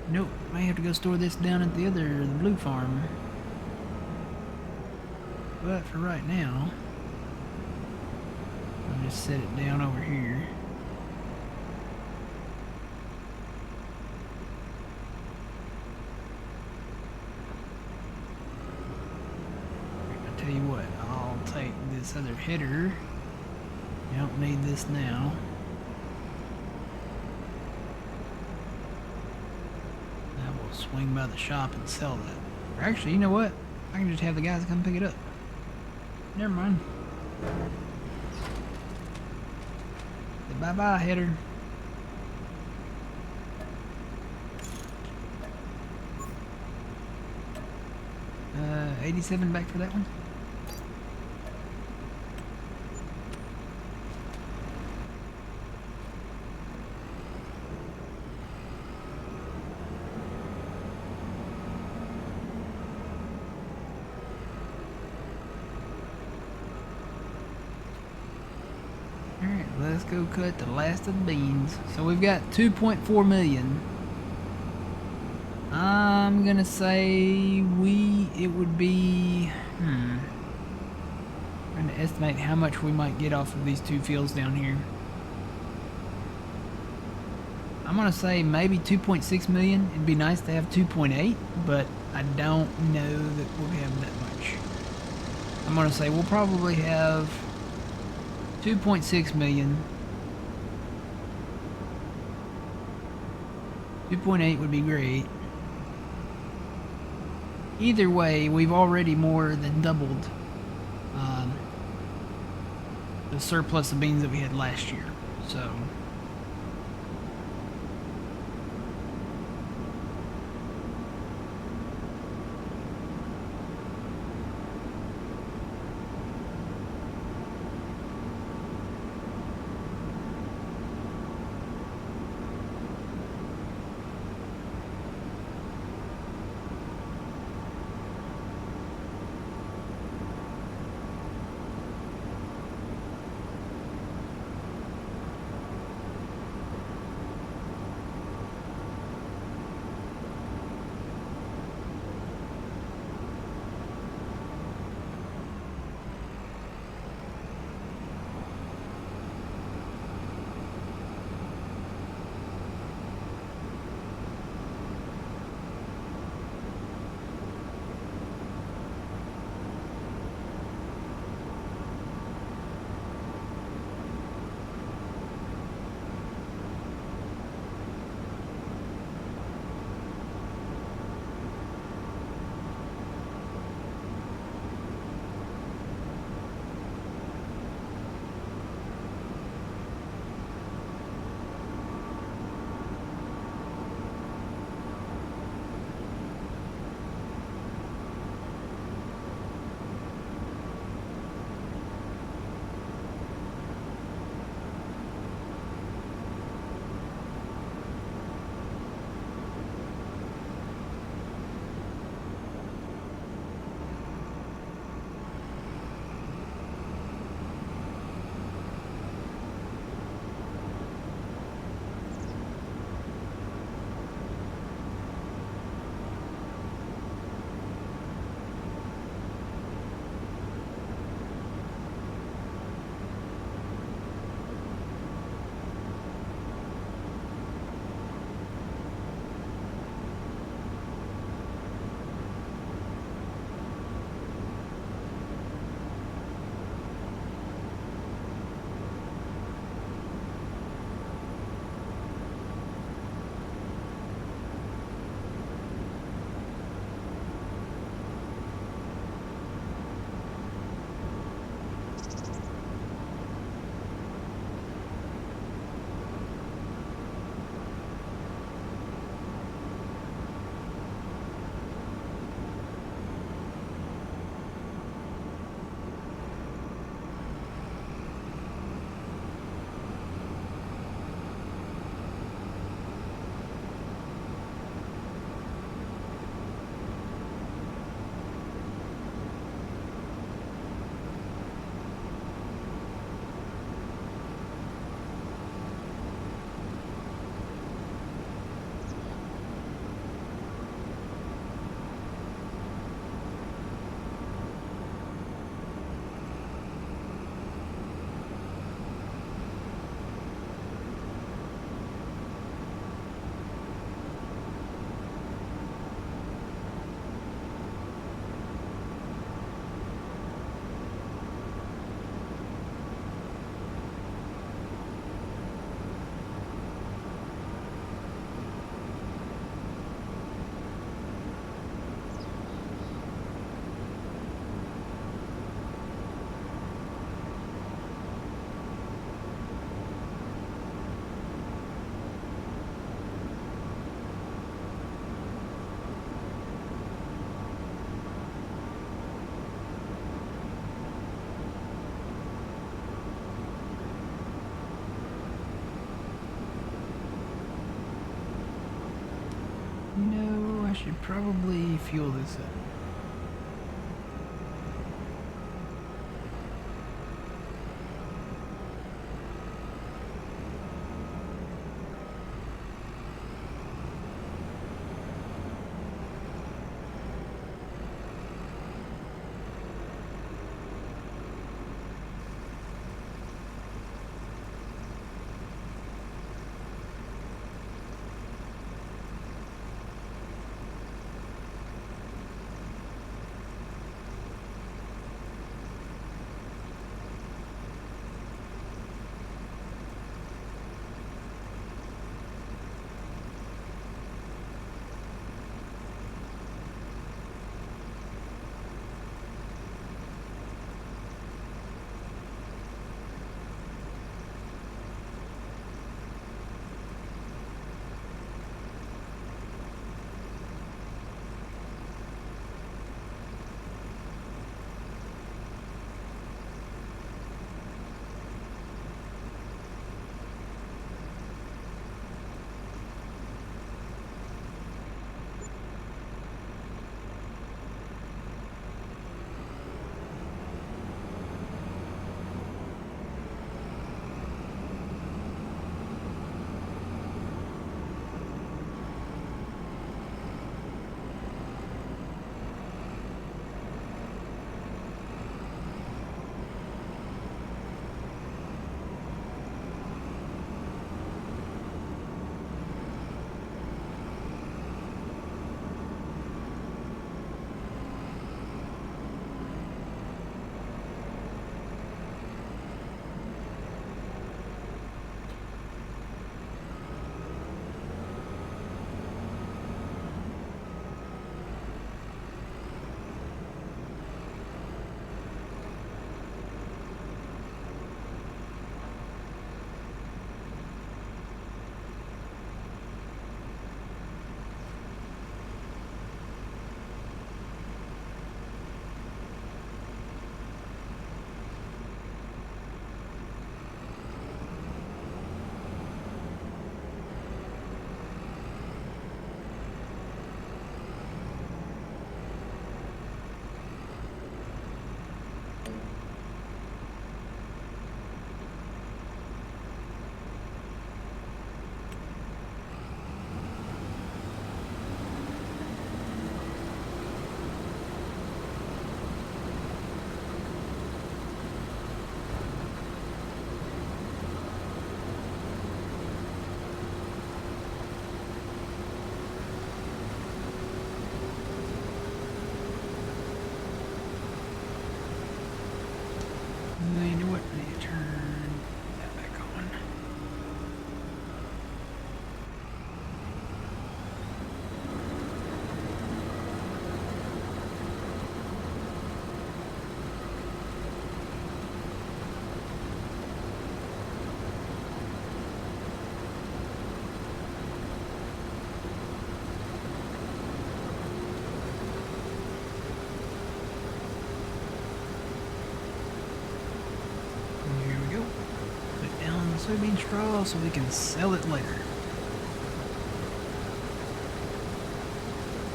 Nope, may have to go store this down at the blue farm. But for right now, I'll just set it down over here. I'll tell you what, I'll take this other header. You don't need this now. I will swing by the shop and sell that. Or actually, you know what? I can just have the guys come pick it up. Never mind. Bye-bye, header. 87 back for that one. Alright, let's go cut the last of the beans. So we've got 2.4 million. I'm gonna say it would be, trying to estimate how much we might get off of these two fields down here. I'm gonna say maybe 2.6 million. It'd be nice to have 2.8, but I don't know that we'll have that much. I'm gonna say we'll probably have 2.6 million. 2.8 would be great. Either way, we've already more than doubled the surplus of beans that we had last year. So You know, I should probably fuel this up. You know what? I need to turn that back on. Here we go. Put down the soybean straw so we can sell it later.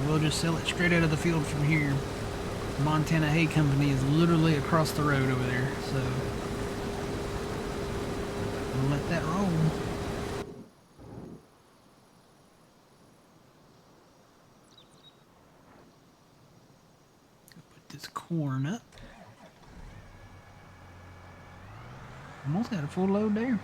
We'll just sell it straight out of the field from here. Montana Hay Company is literally across the road over there, so we'll let that roll. Put this corn up. Almost got a full load there.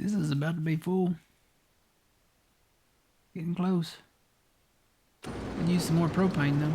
This is about to be full. Getting close. Could use some more propane though.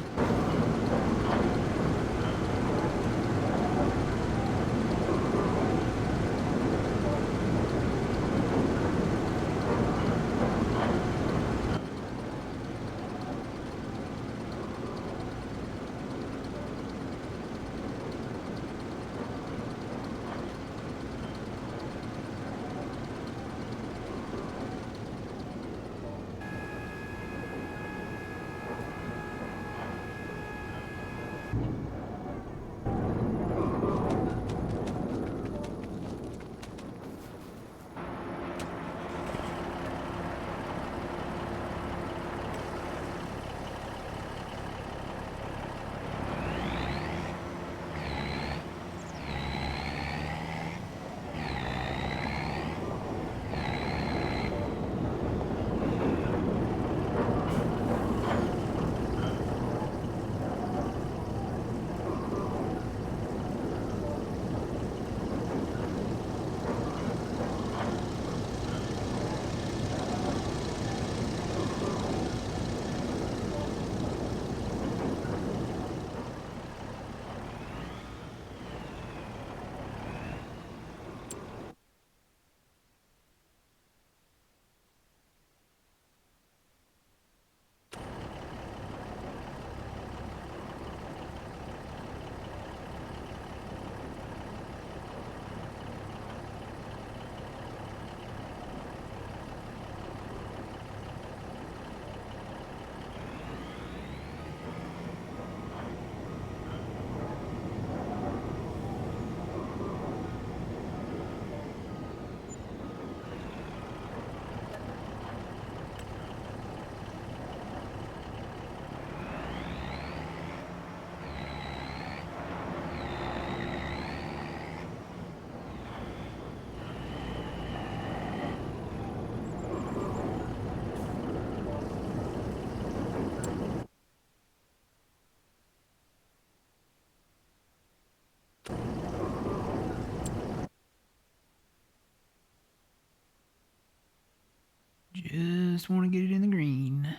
Just want to get it in the green.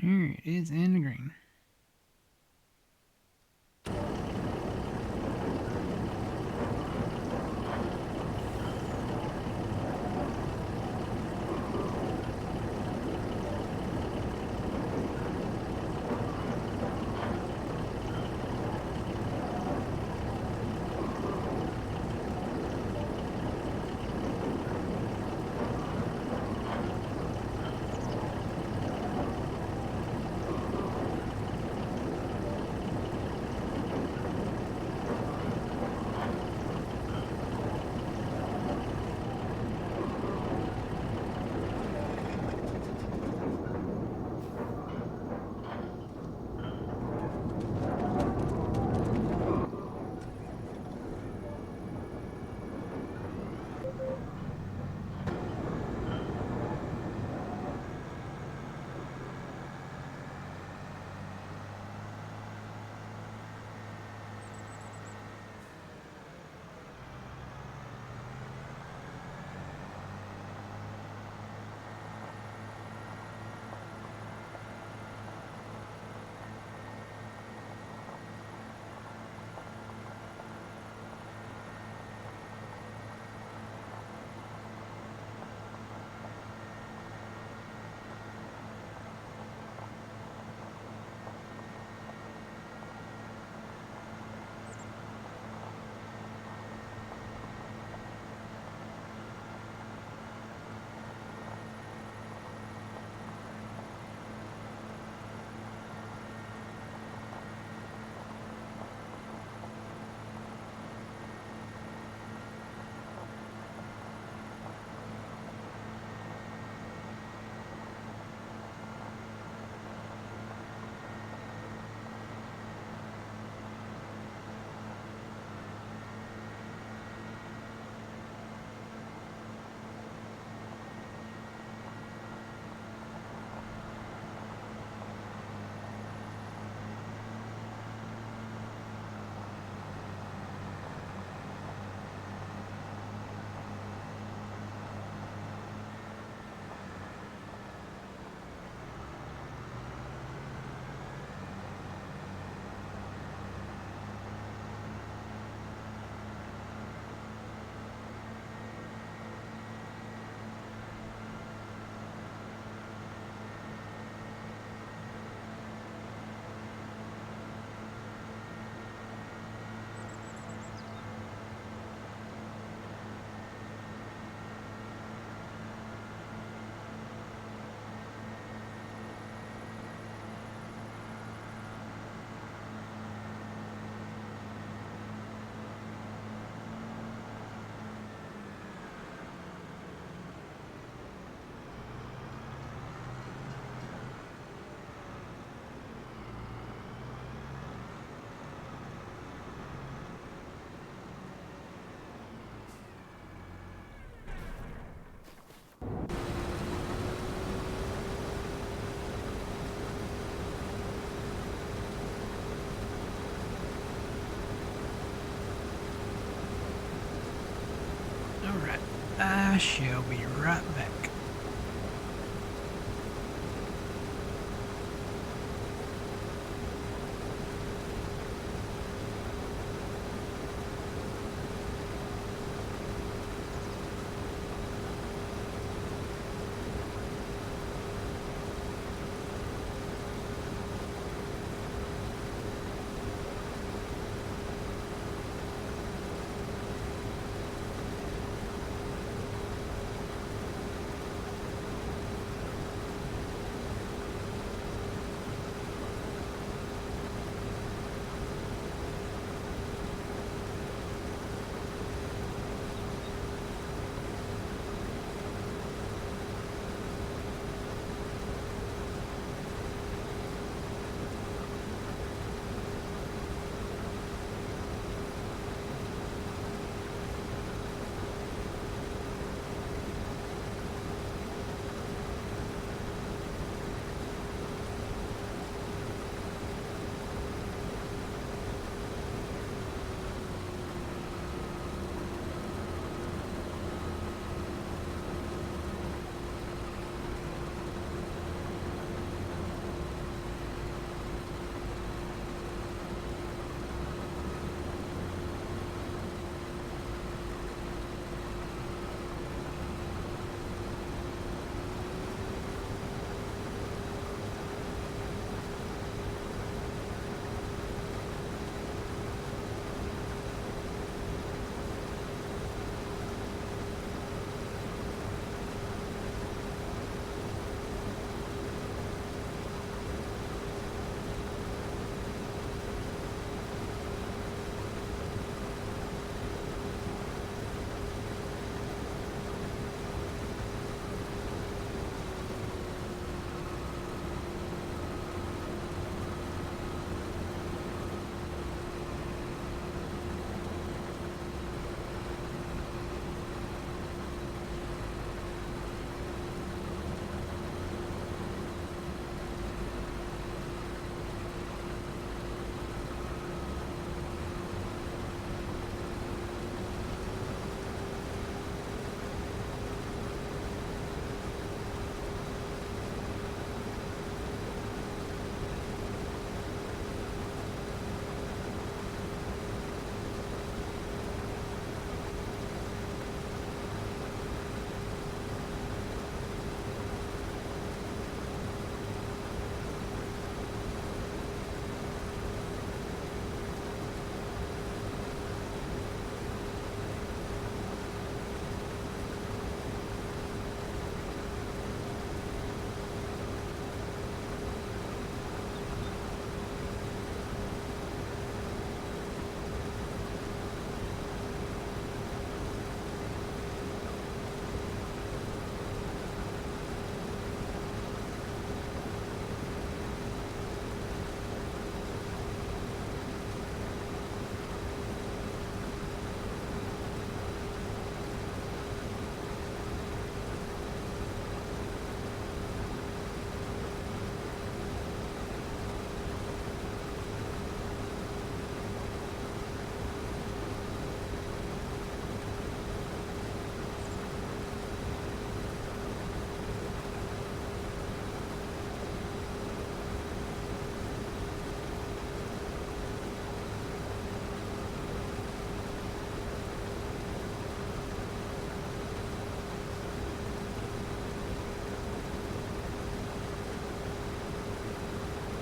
Here it is in the green. I shall be right back.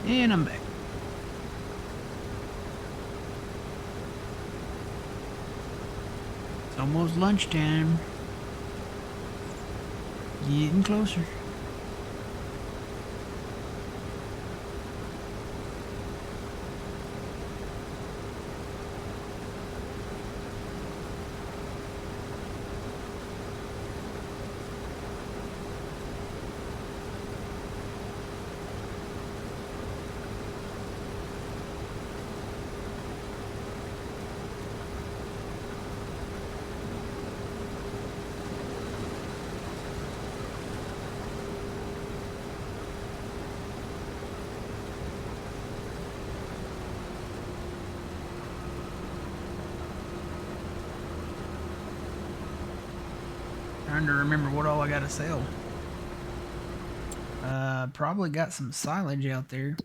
And I'm back. It's almost lunchtime. Getting closer. Trying to remember what all I gotta sell. Probably got some silage out there.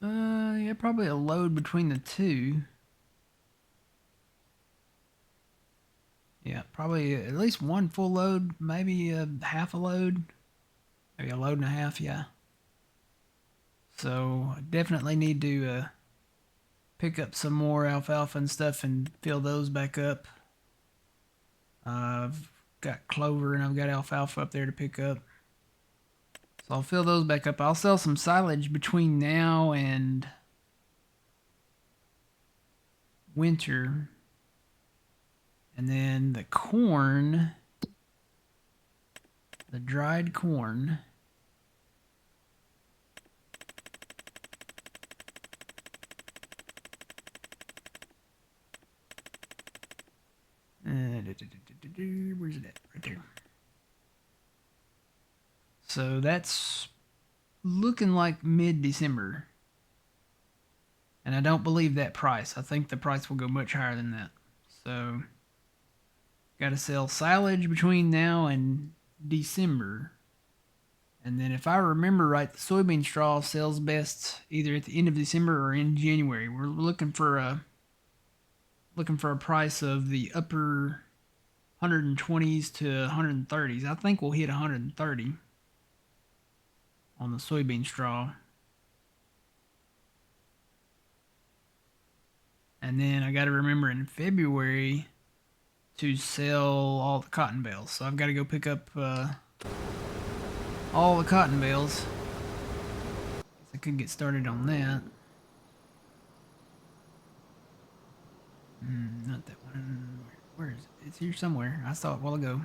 Yeah, probably a load between the two. Yeah, probably at least one full load, maybe half a load. Maybe a load and a half, yeah. So I definitely need to pick up some more alfalfa and stuff and fill those back up. I've got clover and I've got alfalfa up there to pick up. So I'll fill those back up. I'll sell some silage between now and winter. And then the corn, the dried corn, where's it at? Right there. So that's looking like mid-December. And I don't believe that price. I think the price will go much higher than that. So got to sell silage between now and December. And then if I remember right, the soybean straw sells best either at the end of December or in January. We're looking for a price of the upper 120s to 130s. I think we'll hit 130 on the soybean straw. And then I got to remember in February to sell all the cotton bales. So I've got to go pick up all the cotton bales. I could get started on that. Not that one. Where is it? It's here somewhere. I saw it a while ago.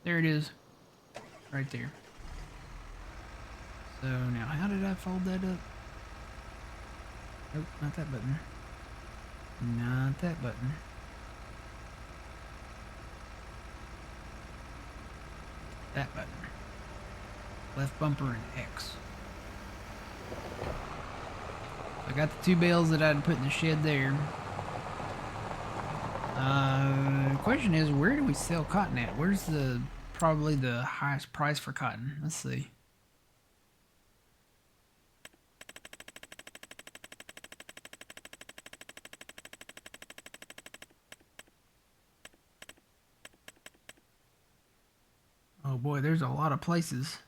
There it is. Right there. So now how did I fold that up? Nope, not that button. Not that button. That button. Left bumper and X. I got the 2 bales that I'd put in the shed there. The question is, where do we sell cotton at? Where's probably the highest price for cotton? Let's see. Oh boy, there's a lot of places.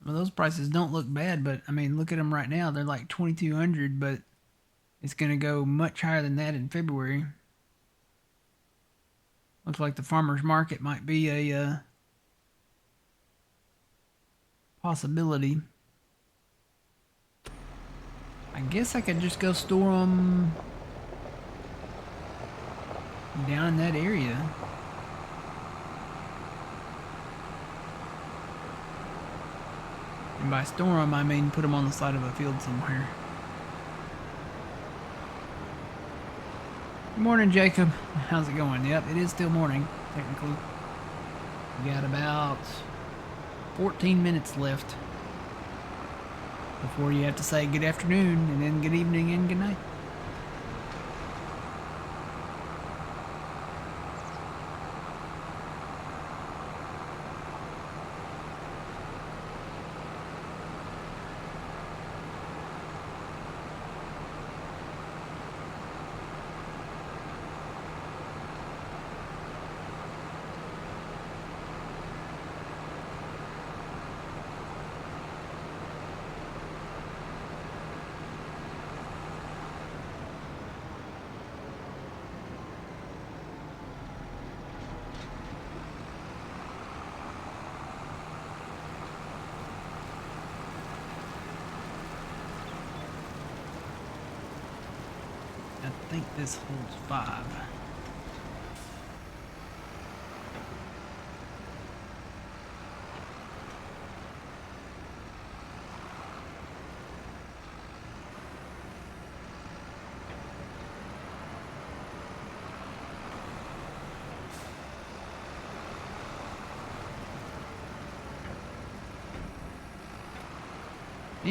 Well, those prices don't look bad, but I mean, look at them right now. They're like 2,200, but it's going to go much higher than that in February. Looks like the farmer's market might be a possibility. I guess I could just go store them down in that area. And by store them, I mean put them on the side of a field somewhere. Good morning, Jacob. How's it going? Yep, it is still morning, technically. We got about 14 minutes left before you have to say good afternoon and then good evening and good night. I think this holds 5.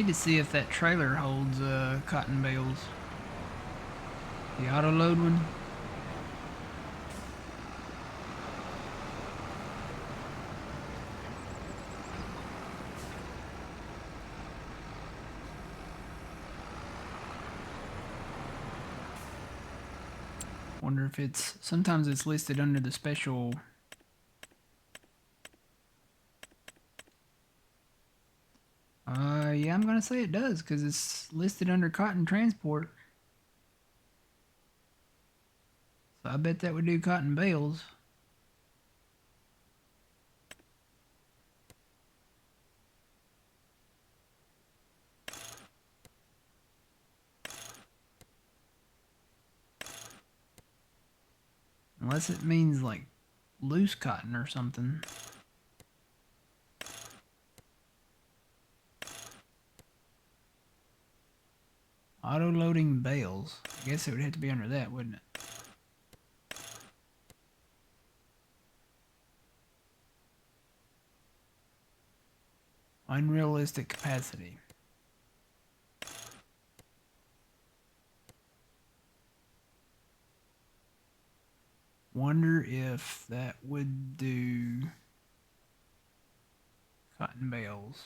Need to see if that trailer holds cotton bales. The auto load one. Wonder if it's, sometimes it's listed under the special. Yeah, I'm gonna say it does because it's listed under cotton transport. So I bet that would do cotton bales. Unless it means like loose cotton or something. Auto loading bales. I guess it would have to be under that, wouldn't it? Unrealistic capacity. Wonder if that would do cotton bales.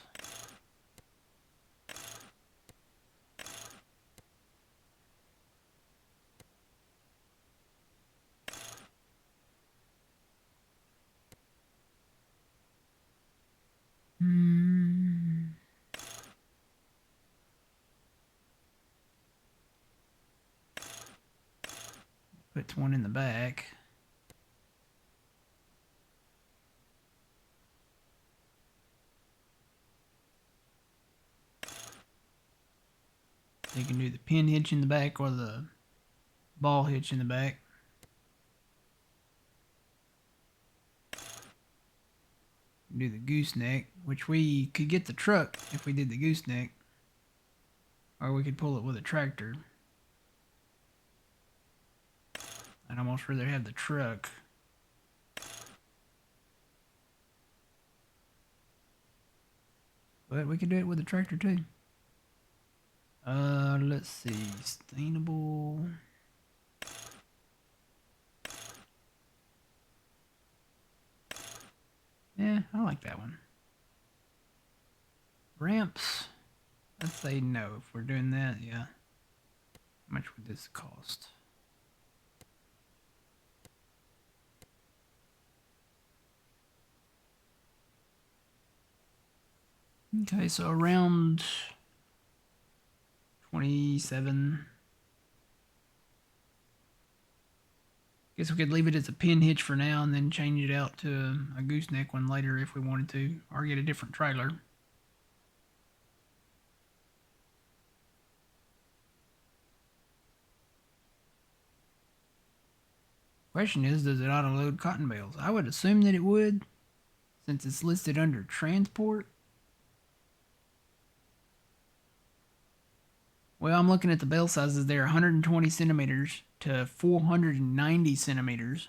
Puts one in the back. You can do the pin hitch in the back or the ball hitch in the back. Do the gooseneck, which we could get the truck if we did the gooseneck, or we could pull it with a tractor. I'd almost rather have the truck. But we could do it with a tractor too. Let's see, sustainable. Yeah, I like that one. Ramps. Let's say no if we're doing that, yeah. How much would this cost? Okay, so around 27. Guess we could leave it as a pin hitch for now and then change it out to a gooseneck one later if we wanted to, or get a different trailer. Question is, does it auto load cotton bales? I would assume that it would, since it's listed under transport. Well, I'm looking at the bale sizes there, 120 centimeters to 490 centimeters.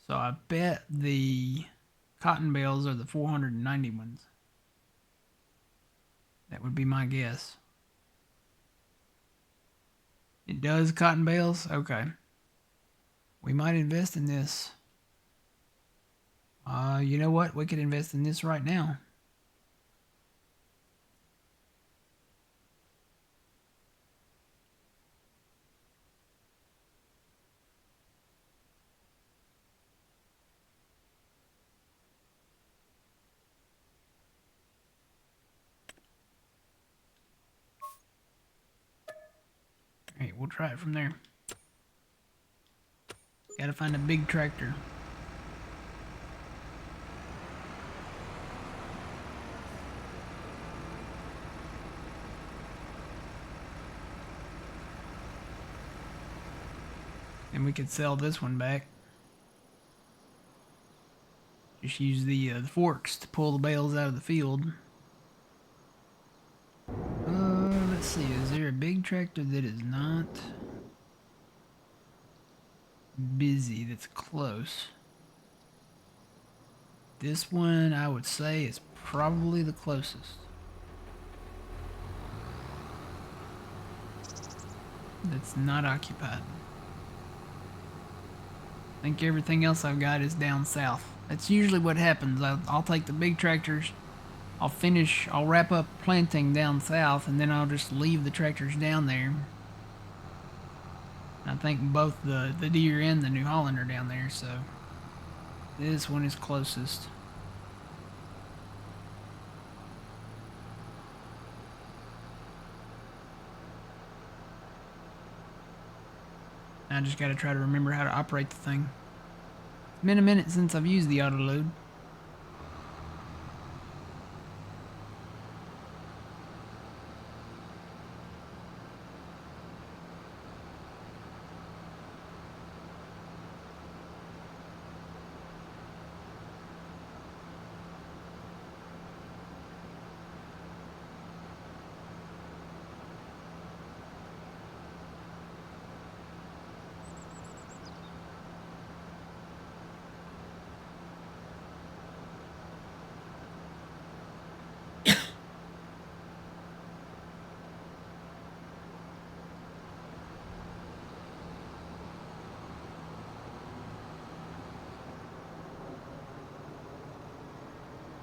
So I bet the cotton bales are the 490 ones. That would be my guess. It does cotton bales? Okay. We might invest in this. You know what? We could invest in this right now. Alright, we'll try it from there. Gotta find a big tractor. And we could sell this one back. Just use the forks to pull the bales out of the field. Let's see, is there a big tractor that is not busy that's close? This one I would say is probably the closest. that's not occupied. I think everything else I've got is down south. That's usually what happens. I'll take the big tractors, I'll wrap up planting down south, and then I'll just leave the tractors down there. I think both the Deere and the New Holland are down there, so this one is closest. I just gotta try to remember how to operate the thing. It's been a minute since I've used the auto load.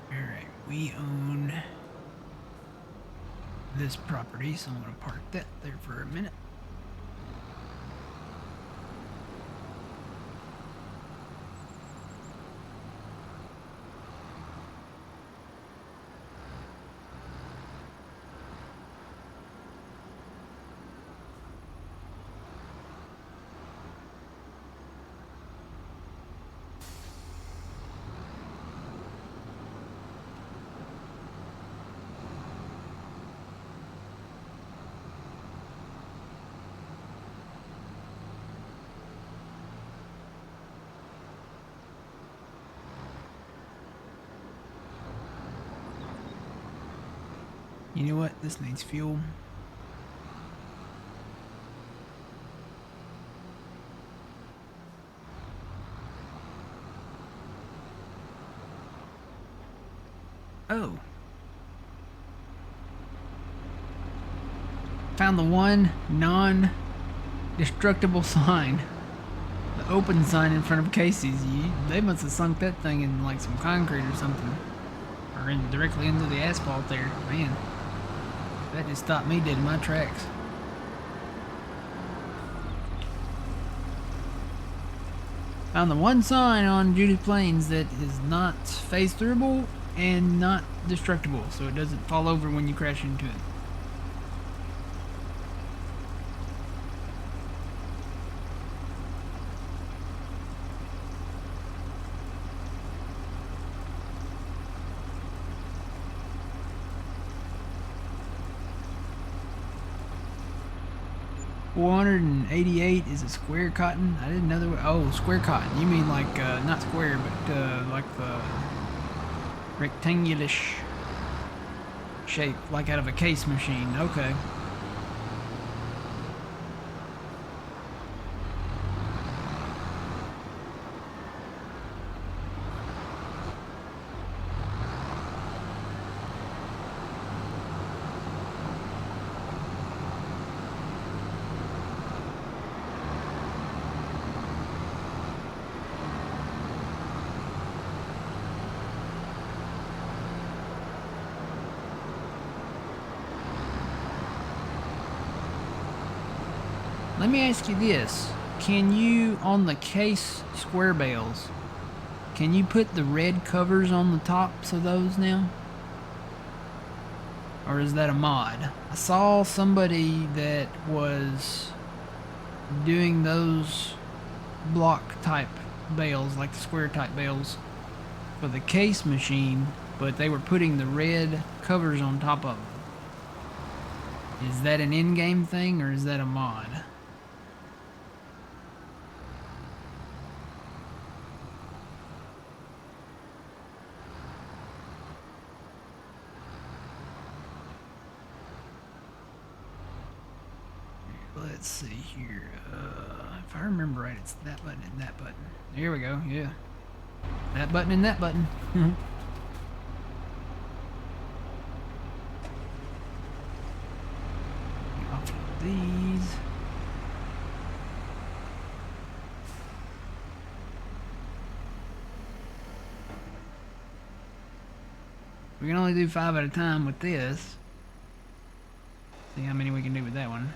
Alright, we own this property, so I'm going to park that there for a minute. You know what? This needs fuel. Oh. Found the one non-destructible sign. The open sign in front of Casey's. They must have sunk that thing in like some concrete or something. Or directly into the asphalt there. Man. That just stopped me dead in my tracks. Found the one sign on Judith Plains that is not phase-throughable and not destructible, so it doesn't fall over when you crash into it. $488 is a square cotton. I didn't know there were. Oh, square cotton. You mean like not square, but like the rectangulish shape, like out of a case machine. Okay. Let me ask you this. Can you, on the case square bales, can you put the red covers on the tops of those now? Or is that a mod? I saw somebody that was doing those block type bales, like the square type bales, for the case machine, but they were putting the red covers on top of them. Is that an in-game thing, or is that a mod? Let's see here. If I remember right, it's that button and that button. Here we go. Yeah. That button and that button. Offload these. We can only do 5 at a time with this. See how many we can do with that one.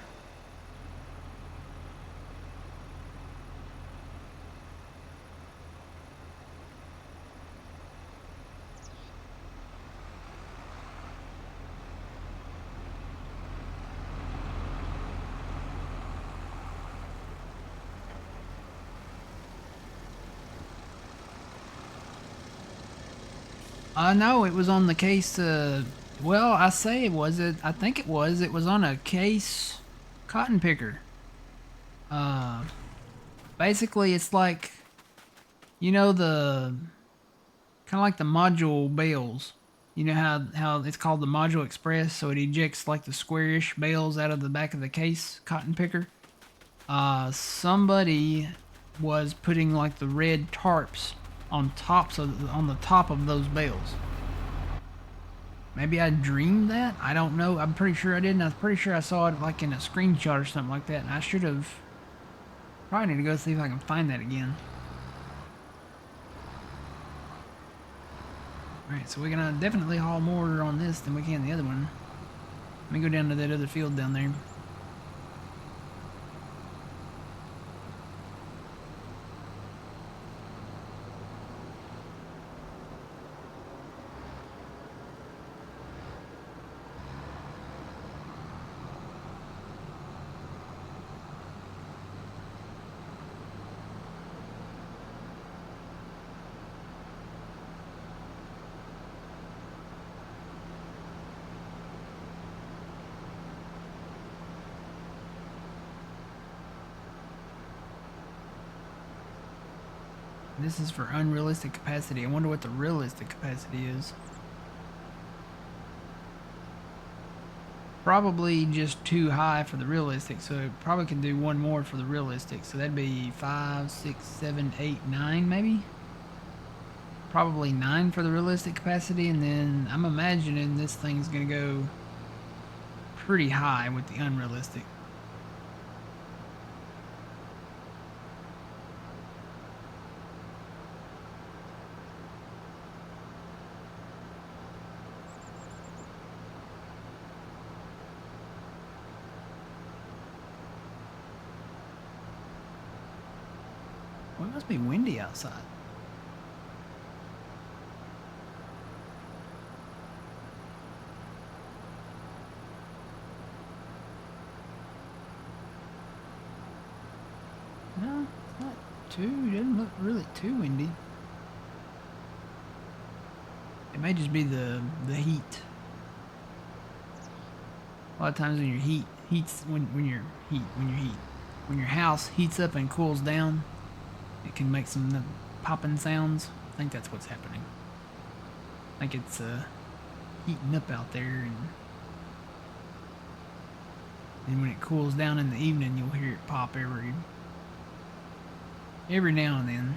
No, it was on the case, well, I say it was, I think it was on a case cotton picker. Basically it's like, you know, the, kind of like the module bales. You know how it's called the Module Express, so it ejects like the squarish bales out of the back of the case cotton picker. Somebody was putting like the red tarps on the top of those bales. Maybe I dreamed that? I don't know. I'm pretty sure I didn't. I'm pretty sure I saw it like in a screenshot or something like that. And I should have... Probably need to go see if I can find that again. Alright, so we're gonna definitely haul more on this than we can the other one. Let me go down to that other field down there. This is for unrealistic capacity. I wonder what the realistic capacity is. Probably just too high for the realistic, so it probably can do one more for the realistic. So that'd be 5, 6, 7, 8, 9 maybe? Probably 9 for the realistic capacity, and then I'm imagining this thing's gonna go pretty high with the unrealistic. Well, it must be windy outside. No, it's not too, it doesn't look really too windy. It may just be the heat. A lot of times when when your house heats up and cools down, it can make some popping sounds. I think that's what's happening. I think it's heating up out there, and when it cools down in the evening, you'll hear it pop every now and then.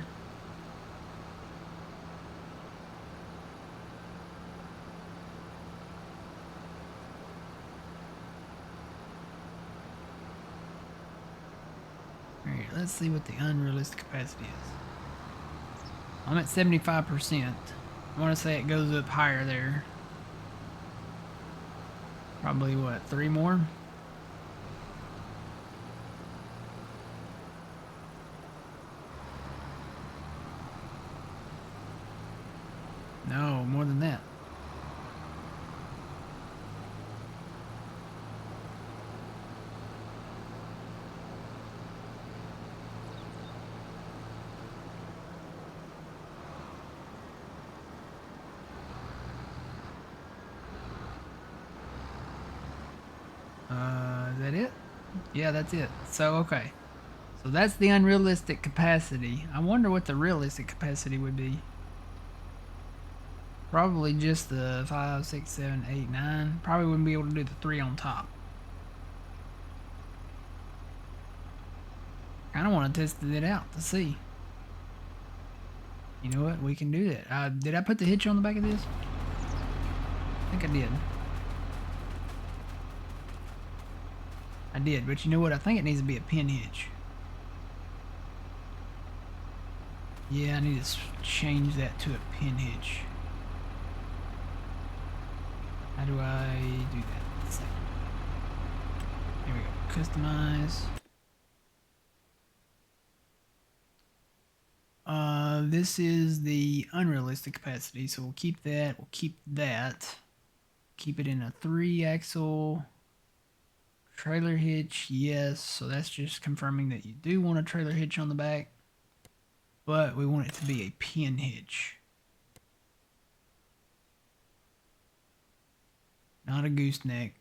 Alright, let's see what the unrealistic capacity is. I'm at 75%. I want to say it goes up higher there. Probably what, 3 more? No, more than that. Is that it? Yeah, that's it. So, okay. So that's the unrealistic capacity. I wonder what the realistic capacity would be. Probably just the 5, 6, 7, 8, 9. Probably wouldn't be able to do the 3 on top. I kind of want to test it out to see. You know what? We can do that. Did I put the hitch on the back of this? I think I did. I did, but you know what? I think it needs to be a pin hitch. Yeah, I need to change that to a pin hitch. How do I do that? Let's see. Here we go. Customize. This is the unrealistic capacity, so we'll keep that. We'll keep that. Keep it in a 3-axle. Trailer hitch, yes. So that's just confirming that you do want a trailer hitch on the back. But we want it to be a pin hitch. Not a gooseneck.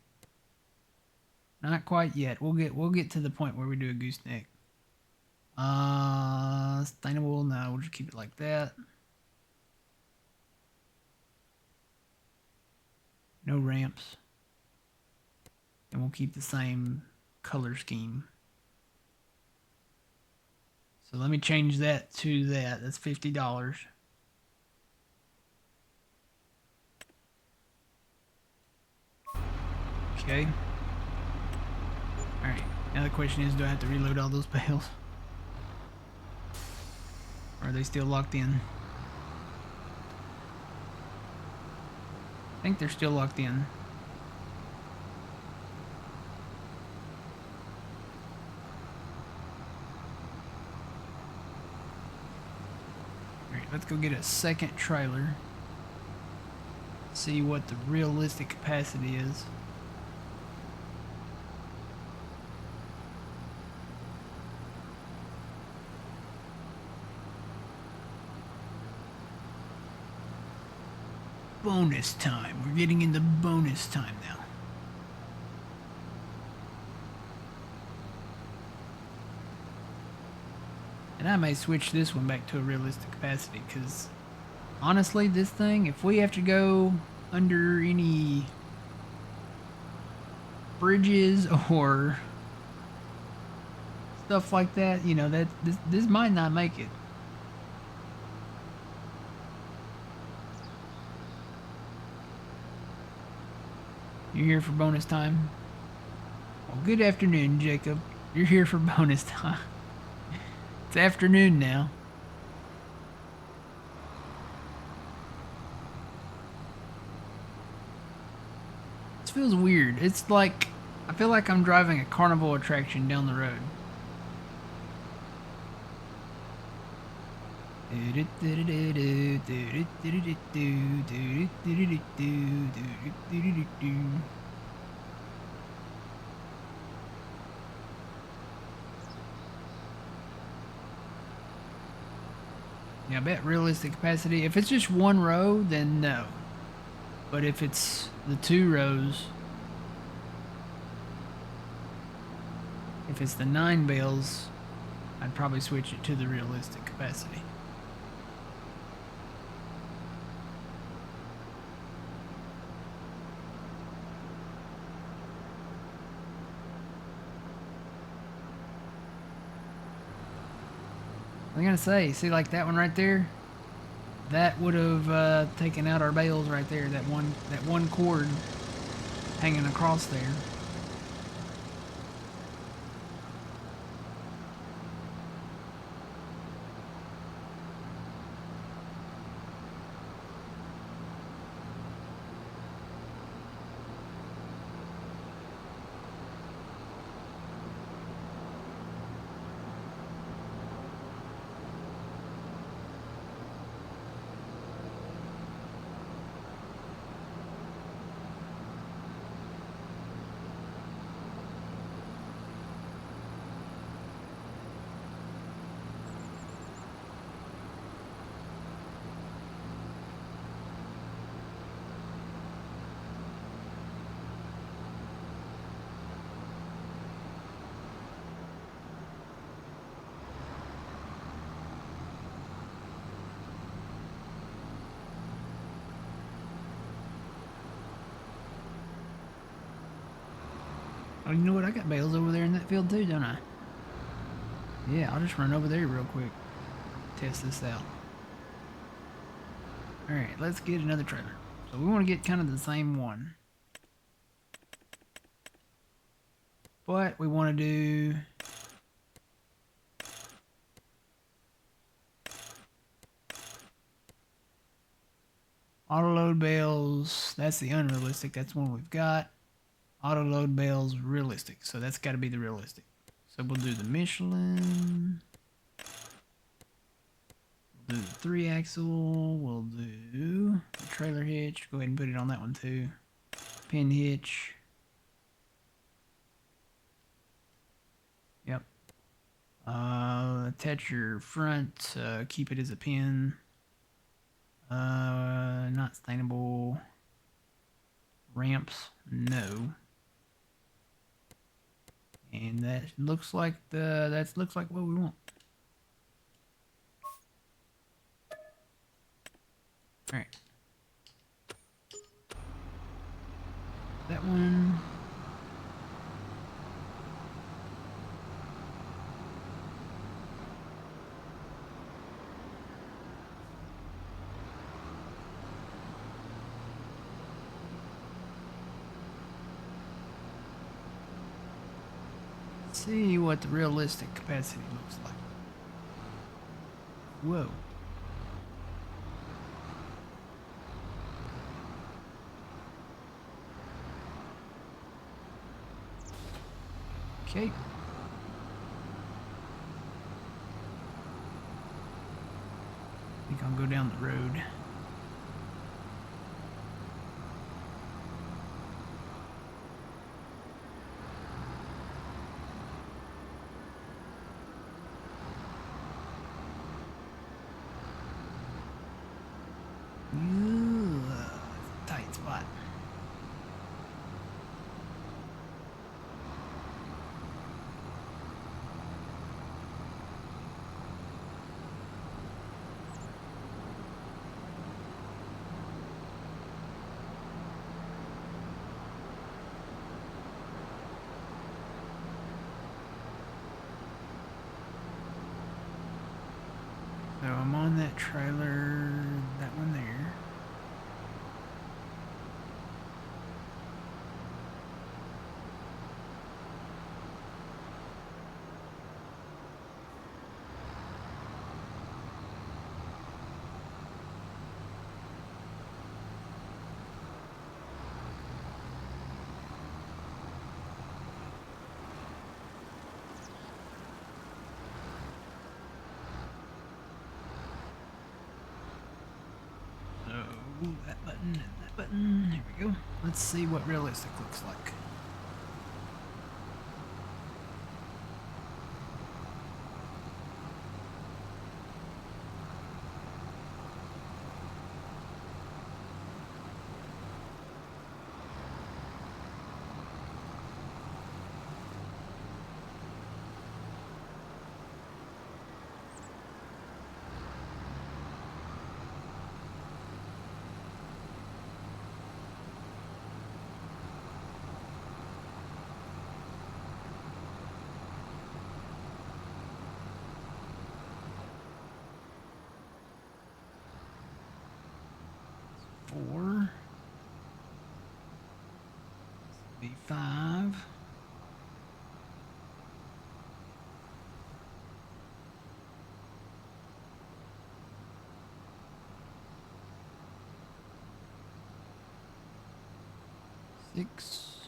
Not quite yet. We'll get to the point where we do a gooseneck. Sustainable, no, we'll just keep it like that. No ramps. And we'll keep the same color scheme. So let me change that to that. That's $50. Okay. Alright. Now the question is, do I have to reload all those bales? Or are they still locked in? I think they're still locked in. Alright, let's go get a second trailer. See what the realistic capacity is. Bonus time. We're getting into bonus time now. And I may switch this one back to a realistic capacity, because honestly, this thing, if we have to go under any bridges or stuff like that, you know, that this might not make it. You're here for bonus time? Well, good afternoon, Jacob. You're here for bonus time. It's afternoon now. This feels weird. It's like, I feel like I'm driving a carnival attraction down the road. Yeah, I bet realistic capacity, if it's just one row, then no. But if it's the 2 rows, if it's the 9 bales, I'd probably switch it to the realistic capacity. I'm gonna say, see, like that one right there, that would have taken out our bales right there. That one cord hanging across there. Oh, you know what? I got bales over there in that field too, don't I? Yeah, I'll just run over there real quick. Test this out. Alright, let's get another trailer. So we want to get kind of the same one. But we want to do... Auto load bales, that's the unrealistic. That's one we've got. Auto load bales, realistic. So that's got to be the realistic. So we'll do the Michelin. We'll do the 3-axle. We'll do the trailer hitch. Go ahead and put it on that one too. Pin hitch. Yep. Attach your front. Keep it as a pin. Not sustainable. Ramps, no. And that looks like what we want. All right. That one. See what the realistic capacity looks like. Whoa. Okay. I think I'll go down the road. Tight spot. So I'm on that trailer, that one there. That button and that button. Here we go. Let's see what realistic looks like. Four. Be 5. Six.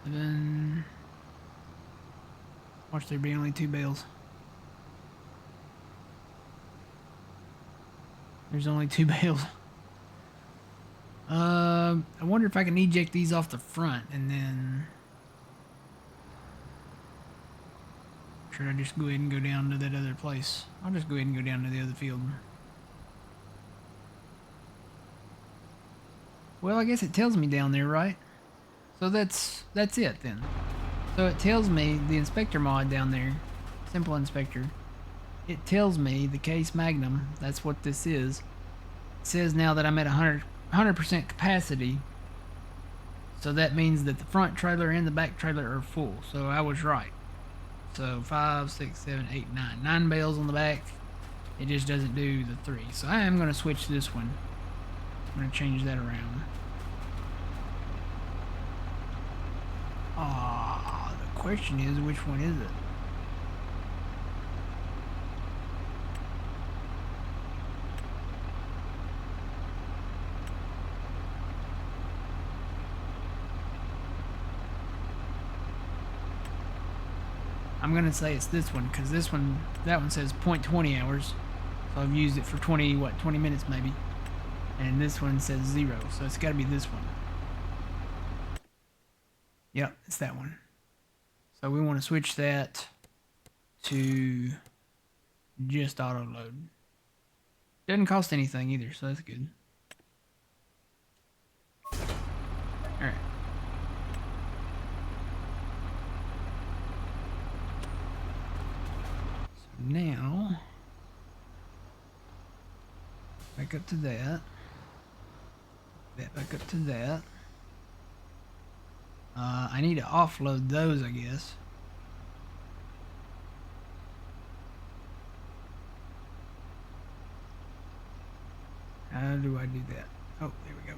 7. Watch there be only 2 bales. There's only 2 bales. I wonder if I can eject these off the front and then... Should I just go ahead and go down to that other place? I'll just go ahead and go down to the other field. Well, I guess it tells me down there, right? So that's it then. So it tells me the inspector mod down there, simple inspector. It tells me the case magnum, that's what this is. It says now that I'm at 100% capacity. So that means that the front trailer and the back trailer are full. So I was right. So 5, 6, 7, 8, 9. 9 bales on the back. It just doesn't do the 3. So I am going to switch this one. I'm going to change that around. The question is, which one is it? I'm gonna say it's this one, because that one says 0.20 hours. So I've used it for 20 minutes maybe. And this one says 0, so it's gotta be this one. Yep, it's that one. So we want to switch that to just auto load. Doesn't cost anything either, so that's good. Alright. So now, back up to that. Back up to that. I need to offload those, I guess. How do I do that? Oh, there we go.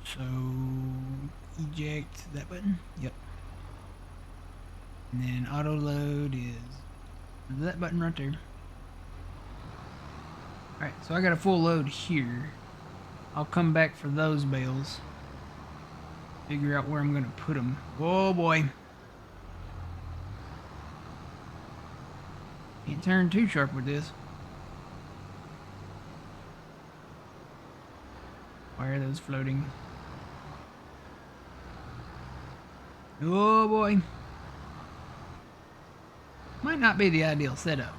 So, eject that button. Yep. And then auto load is that button right there. Alright, so I got a full load here. I'll come back for those bales. Figure out where I'm going to put them. Whoa, boy. Can't turn too sharp with this. Why are those floating? Oh, boy. Might not be the ideal setup.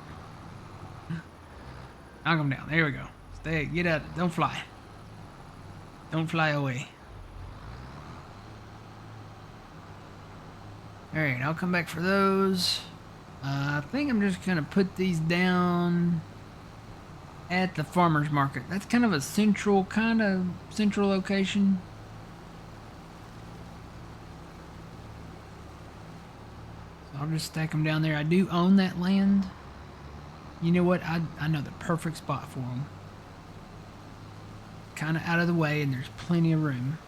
Knock them down. There we go. Stay. Get out. Don't fly. Don't fly away. Alright, I'll come back for those. I think I'm just going to put these down at the farmer's market. That's kind of a central location. So I'll just stack them down there. I do own that land. You know what? I know the perfect spot for them. Kind of out of the way, and there's plenty of room.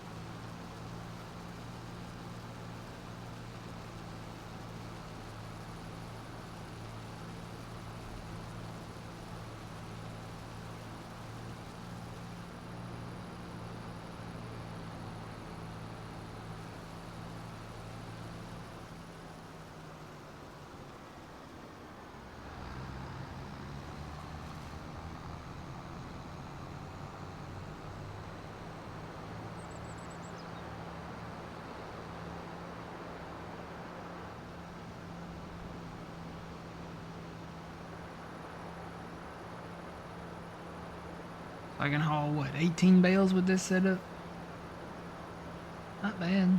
I can haul, what, 18 bales with this setup? Not bad.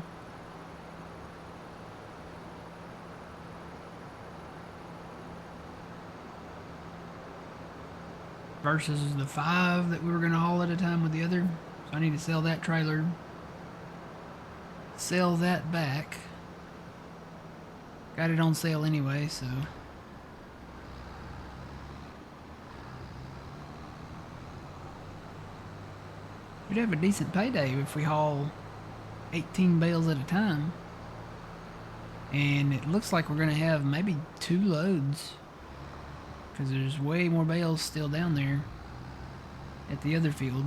Versus the 5 that we were going to haul at a time with the other. So I need to sell that trailer. Sell that back. Got it on sale anyway, so... We'd have a decent payday if we haul 18 bales at a time. And it looks like we're going to have maybe 2 loads. Because there's way more bales still down there at the other field.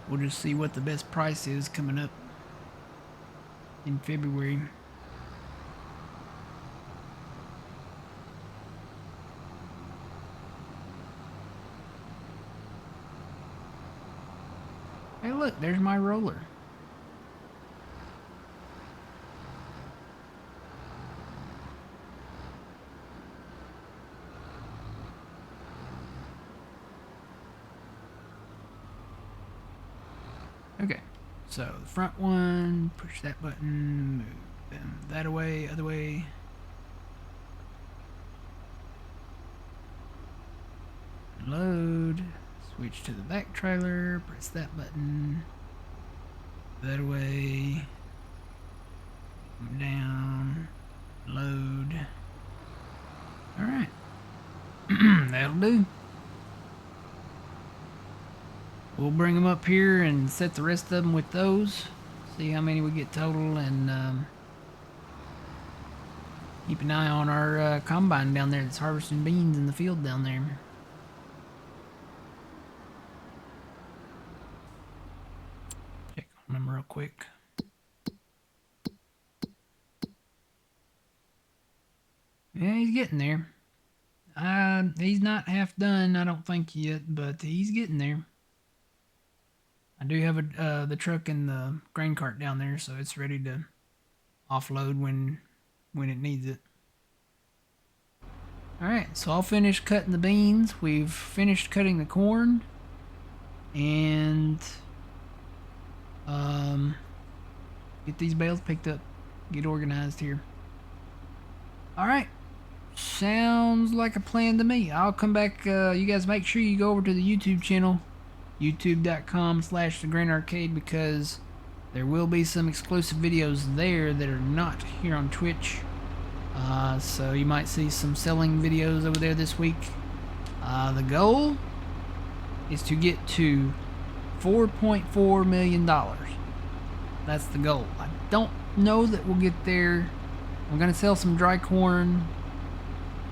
We'll just see what the best price is coming up in February. Hey look, there's my roller. Okay, so the front one, push that button, move them that away, other way. Load, switch to the back trailer, press that button, that away, down, load. Alright, that'll do. We'll bring them up here and set the rest of them with those. See how many we get total, and Keep an eye on our combine down there that's harvesting beans in the field down there. Check on him real quick. Yeah, he's getting there. He's not half done, I don't think yet, but he's getting there. I do have the truck and the grain cart down there, so it's ready to offload when it needs it. Alright, so I'll finish cutting the beans. We've finished cutting the corn. And get these bales picked up. Get organized here. Alright. Sounds like a plan to me. I'll come back. You guys make sure you go over to the YouTube channel. youtube.com/thegrainarcade, because there will be some exclusive videos there that are not here on Twitch. So you might see some selling videos over there this week. The goal is to get to $4.4 million. That's the goal. I don't know that we'll get there. I'm going to sell some dry corn.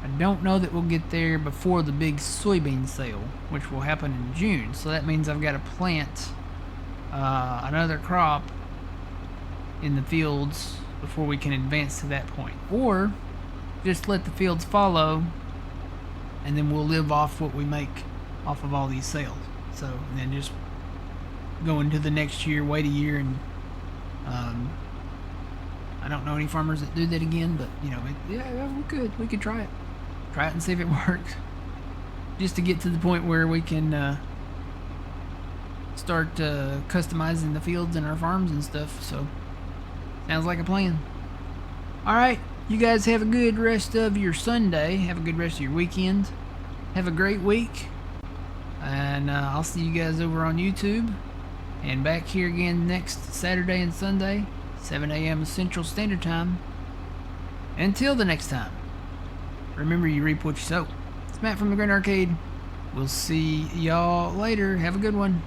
I don't know that we'll get there before the big soybean sale, which will happen in June. So that means I've got to plant another crop in the fields before we can advance to that point. Or just let the fields follow, and then we'll live off what we make off of all these sales. So, and then just go into the next year, wait a year, and I don't know any farmers that do that again, but you know, yeah, we could try it and see if it works, just to get to the point where we can start customizing the fields and our farms and stuff. So sounds like a plan. Alright, you guys have a good rest of your Sunday, have a good rest of your weekend, have a great week, and I'll see you guys over on YouTube, and back here again next Saturday and Sunday, 7 a.m. Central Standard Time. Until the next time, remember, you reap what you sow. It's Matt from the Grain Arcade. We'll see y'all later. Have a good one.